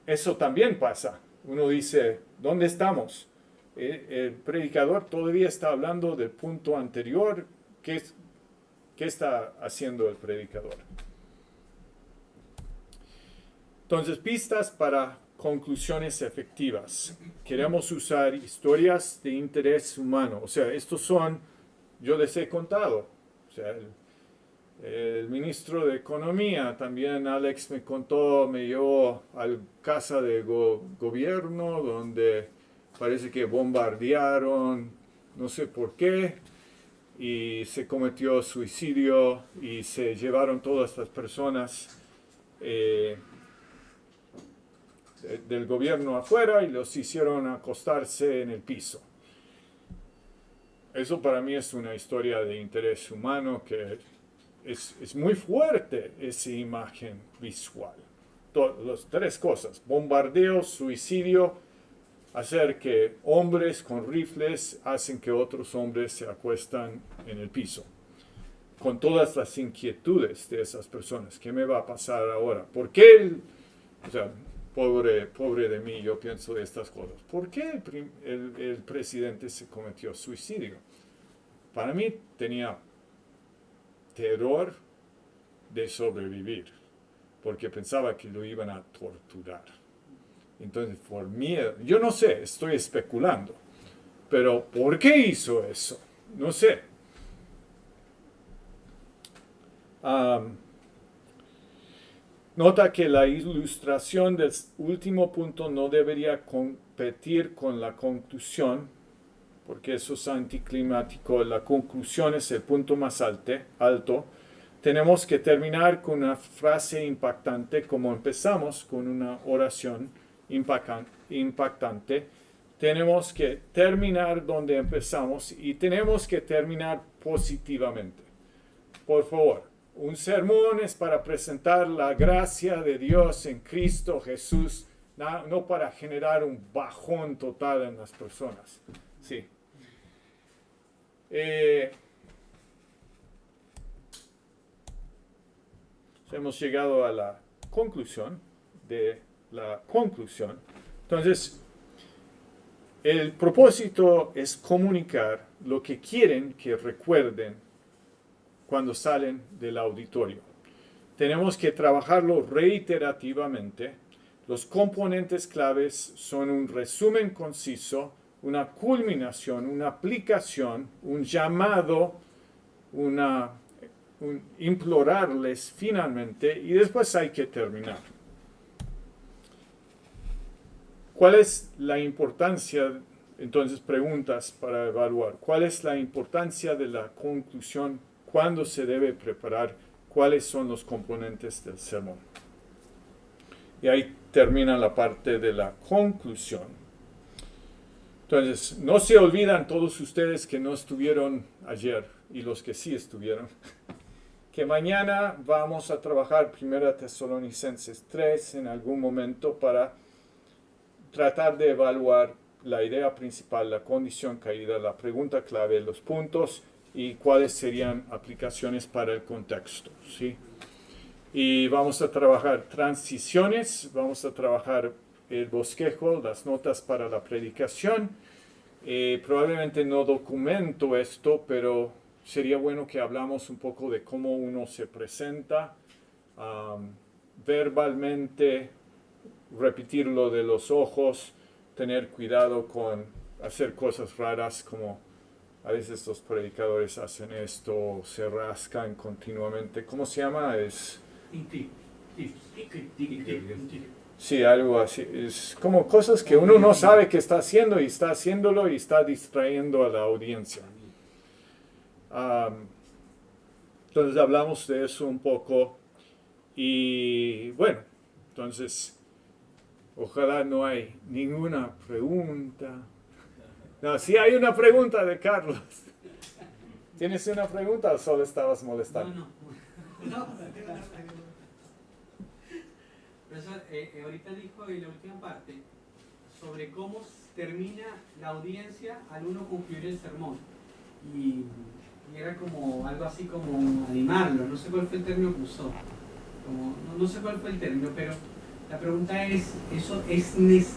eso también pasa. Uno dice, ¿dónde estamos? El predicador todavía está hablando del punto anterior. ¿Qué está haciendo el predicador? Entonces, pistas para conclusiones efectivas. Queremos usar historias de interés humano. O sea, estos son, yo les he contado. O sea, el ministro de Economía, también Alex me contó, me llevó a la casa de gobierno donde parece que bombardearon, no sé por qué, y se cometió suicidio y se llevaron todas las personas del gobierno afuera y los hicieron acostarse en el piso. Eso para mí es una historia de interés humano que es muy fuerte, esa imagen visual. Las tres cosas: bombardeo, suicidio, hacer que hombres con rifles hacen que otros hombres se acuestan en el piso. Con todas las inquietudes de esas personas. ¿Qué me va a pasar ahora? ¿Por qué o sea, pobre de mí, yo pienso de estas cosas. ¿Por qué el presidente se cometió suicidio? Para mí tenía terror de sobrevivir, porque pensaba que lo iban a torturar. Entonces, por miedo, yo no sé, estoy especulando, pero ¿por qué hizo eso? No sé. Nota que la ilustración del último punto no debería competir con la conclusión, porque eso es anticlimático. La conclusión es el punto más alto. Tenemos que terminar con una frase impactante, como empezamos con una oración impactante. Tenemos que terminar donde empezamos y tenemos que terminar positivamente. Por favor. Un sermón es para presentar la gracia de Dios en Cristo Jesús, no para generar un bajón total en las personas. Sí. Hemos llegado a la conclusión de la conclusión. Entonces, el propósito es comunicar lo que quieren que recuerden cuando salen del auditorio. Tenemos que trabajarlo reiterativamente. Los componentes claves son un resumen conciso, una culminación, una aplicación, un llamado, un implorarles finalmente, y después hay que terminar. ¿Cuál es la importancia? Entonces, preguntas para evaluar. ¿Cuál es la importancia de la conclusión? ¿Cuándo se debe preparar? ¿Cuáles son los componentes del sermón? Y ahí termina la parte de la conclusión. Entonces, no se olvidan todos ustedes que no estuvieron ayer y los que sí estuvieron, que mañana vamos a trabajar 1 Tesalonicenses 3 en algún momento para tratar de evaluar la idea principal, la condición caída, la pregunta clave, los puntos y cuáles serían aplicaciones para el contexto, ¿sí? Y vamos a trabajar transiciones, vamos a trabajar el bosquejo, las notas para la predicación. Probablemente no documento esto, pero sería bueno que hablamos un poco de cómo uno se presenta verbalmente, repetir lo de los ojos, tener cuidado con hacer cosas raras como a veces los predicadores hacen esto, se rascan continuamente. ¿Cómo se llama? Sí, algo así. Es como cosas que uno no sabe que está haciendo y está haciéndolo y está distrayendo a la audiencia. Entonces hablamos de eso un poco. Y bueno, entonces ojalá no hay ninguna pregunta. No, sí hay una pregunta de Carlos. ¿Tienes una pregunta o solo estabas molestando? No. Profesor, ahorita dijo en la última parte sobre cómo termina la audiencia al uno concluir el sermón. Y era como algo así como animarlo. No sé cuál fue el término que usó. No sé cuál fue el término, pero la pregunta es, ¿eso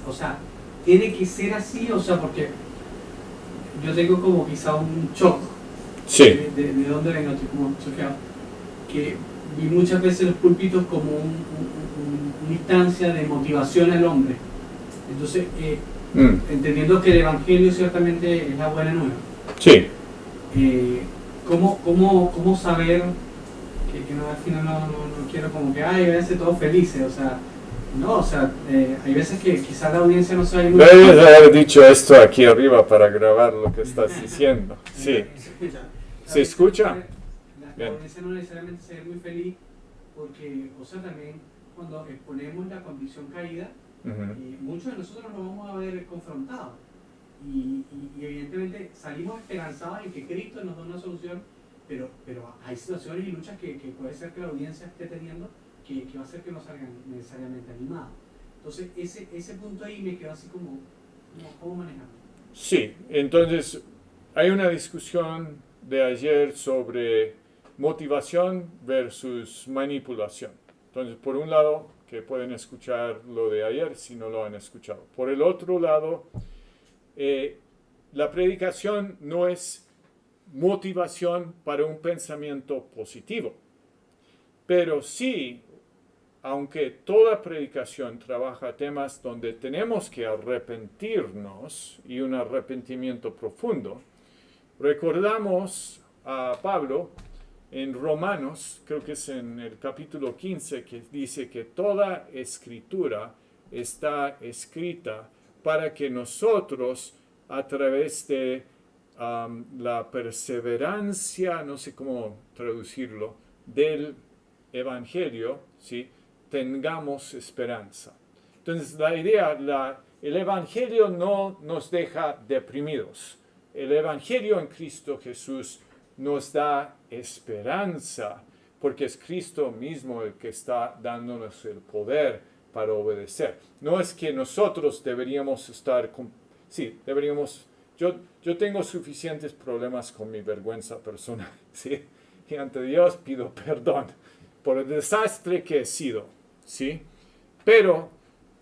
o sea, tiene que ser así? O sea, porque yo tengo como quizá un shock. Sí. ¿De dónde vengo? Estoy como choqueado. Que vi muchas veces los púlpitos como una instancia de motivación al hombre. Entonces, entendiendo que el Evangelio ciertamente es la buena nueva. Sí. ¿Cómo saber que no, al final no quiero como que, ay, váyanse todos felices? O sea, no, o sea, hay veces que quizás la audiencia no sabe muy Debes haber dicho esto aquí arriba para grabar lo que estás diciendo. Sí. ¿Se escucha? La audiencia no necesariamente se ve muy feliz porque, o sea, también cuando exponemos la condición caída, muchos de nosotros nos vamos a ver confrontados. Y evidentemente salimos esperanzados en que Cristo nos da una solución, pero hay situaciones y luchas que puede ser que la audiencia esté teniendo que va a hacer que no salgan necesariamente animados. Entonces ese punto ahí me quedó así como ¿cómo manejarlo? Sí, entonces hay una discusión de ayer sobre motivación versus manipulación. Entonces, por un lado, que pueden escuchar lo de ayer si no lo han escuchado. Por el otro lado, la predicación no es motivación para un pensamiento positivo, pero sí, aunque toda predicación trabaja temas donde tenemos que arrepentirnos y un arrepentimiento profundo, recordamos a Pablo en Romanos, creo que es en el capítulo 15, que dice que toda escritura está escrita para que nosotros, a través de la perseverancia, no sé cómo traducirlo, del Evangelio, ¿sí?, tengamos esperanza. Entonces, la idea, el Evangelio no nos deja deprimidos. El Evangelio en Cristo Jesús nos da esperanza, porque es Cristo mismo el que está dándonos el poder para obedecer. No es que nosotros deberíamos estar, yo tengo suficientes problemas con mi vergüenza personal, ¿sí? Y ante Dios pido perdón por el desastre que he sido, ¿sí? Pero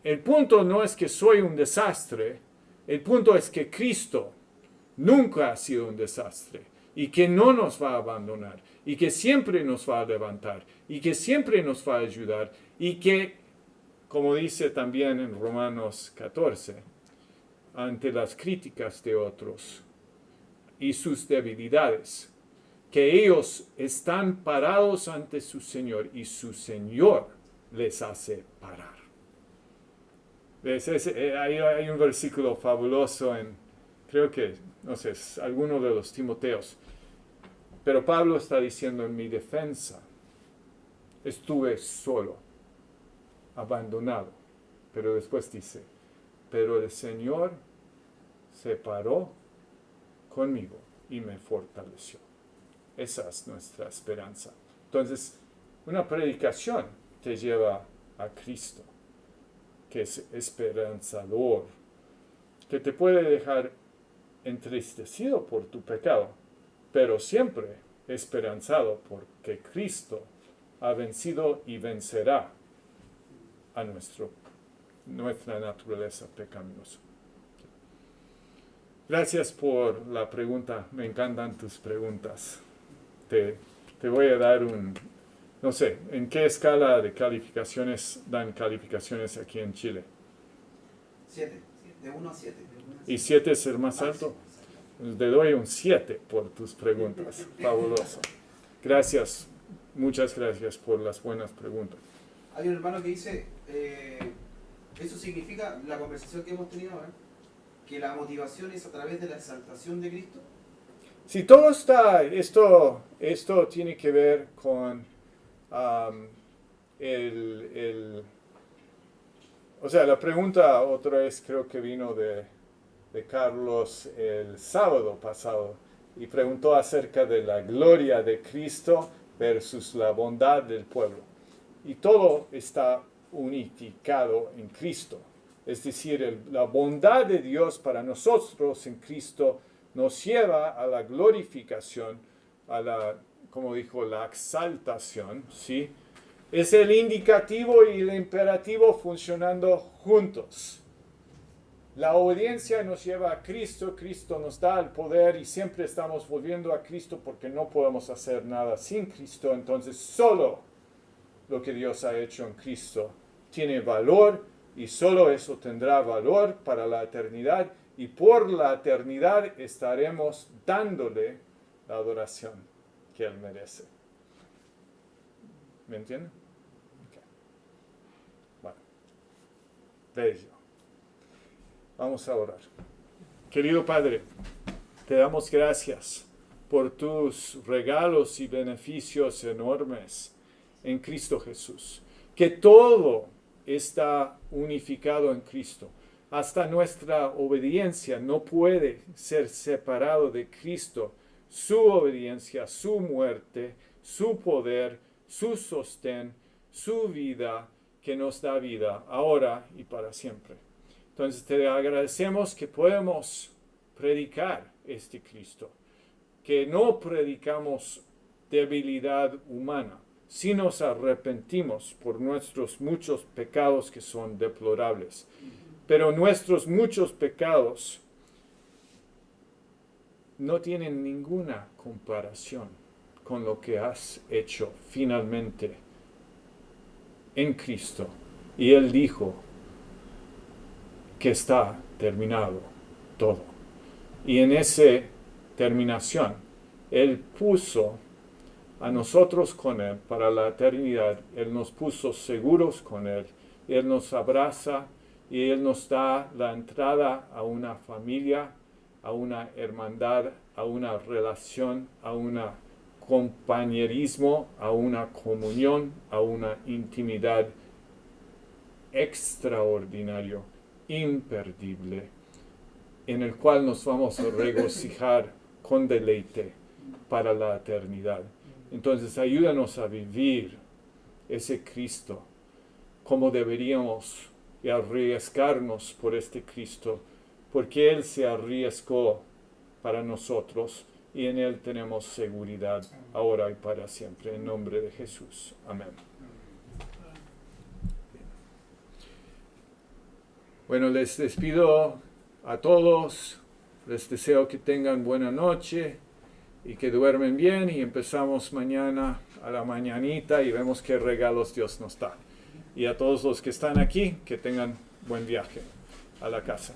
el punto no es que soy un desastre, el punto es que Cristo nunca ha sido un desastre y que no nos va a abandonar y que siempre nos va a levantar y que siempre nos va a ayudar y que, como dice también en Romanos 14, ante las críticas de otros y sus debilidades, que ellos están parados ante su Señor y su Señor les hace parar. Hay un versículo fabuloso en, creo que, no sé, es alguno de los Timoteos, pero Pablo está diciendo: en mi defensa estuve solo, abandonado, pero después dice: pero el Señor se paró conmigo y me fortaleció. Esa es nuestra esperanza. Entonces, una predicación te lleva a Cristo, que es esperanzador, que te puede dejar entristecido por tu pecado, pero siempre esperanzado porque Cristo ha vencido y vencerá a nuestra naturaleza pecaminosa. Gracias por la pregunta, me encantan tus preguntas. Te voy a dar no sé, ¿en qué escala de calificaciones dan calificaciones aquí en Chile? 7, de 1 a 7. ¿Y 7 es el más alto? Te doy un 7 por tus preguntas. Fabuloso. Gracias, muchas gracias por las buenas preguntas. Hay un hermano que dice, eso significa, la conversación que hemos tenido ahora, que la motivación es a través de la exaltación de Cristo. Si todo está, esto tiene que ver con o sea, la pregunta otra vez creo que vino de Carlos el sábado pasado y preguntó acerca de la gloria de Cristo versus la bondad del pueblo. Y todo está unificado en Cristo. Es decir, la bondad de Dios para nosotros en Cristo nos lleva a la glorificación, a la, como dijo, la exaltación, ¿sí? Es el indicativo y el imperativo funcionando juntos. La obediencia nos lleva a Cristo, Cristo nos da el poder y siempre estamos volviendo a Cristo porque no podemos hacer nada sin Cristo. Entonces solo lo que Dios ha hecho en Cristo tiene valor y solo eso tendrá valor para la eternidad y por la eternidad estaremos dándole la adoración que Él merece. ¿Me entienden? Okay. Bueno, bello. Vamos a orar. Querido Padre, te damos gracias por tus regalos y beneficios enormes en Cristo Jesús. Que todo está unificado en Cristo. Hasta nuestra obediencia no puede ser separado de Cristo. Su obediencia, su muerte, su poder, su sostén, su vida, que nos da vida ahora y para siempre. Entonces te agradecemos que podemos predicar este Cristo, que no predicamos debilidad humana, si nos arrepentimos por nuestros muchos pecados que son deplorables. Pero nuestros muchos pecados no tienen ninguna comparación con lo que has hecho finalmente en Cristo. Y Él dijo que está terminado todo. Y en esa terminación, Él puso a nosotros con Él para la eternidad. Él nos puso seguros con Él. Él nos abraza y Él nos da la entrada a una familia, a una hermandad, a una relación, a un compañerismo, a una comunión, a una intimidad extraordinario, imperdible, en el cual nos vamos a regocijar con deleite para la eternidad. Entonces ayúdanos a vivir ese Cristo como deberíamos y arriesgarnos por este Cristo, porque Él se arriesgó para nosotros y en Él tenemos seguridad ahora y para siempre. En nombre de Jesús. Amén. Bueno, les despido a todos. Les deseo que tengan buena noche y que duermen bien y empezamos mañana a la mañanita y vemos qué regalos Dios nos da. Y a todos los que están aquí, que tengan buen viaje a la casa.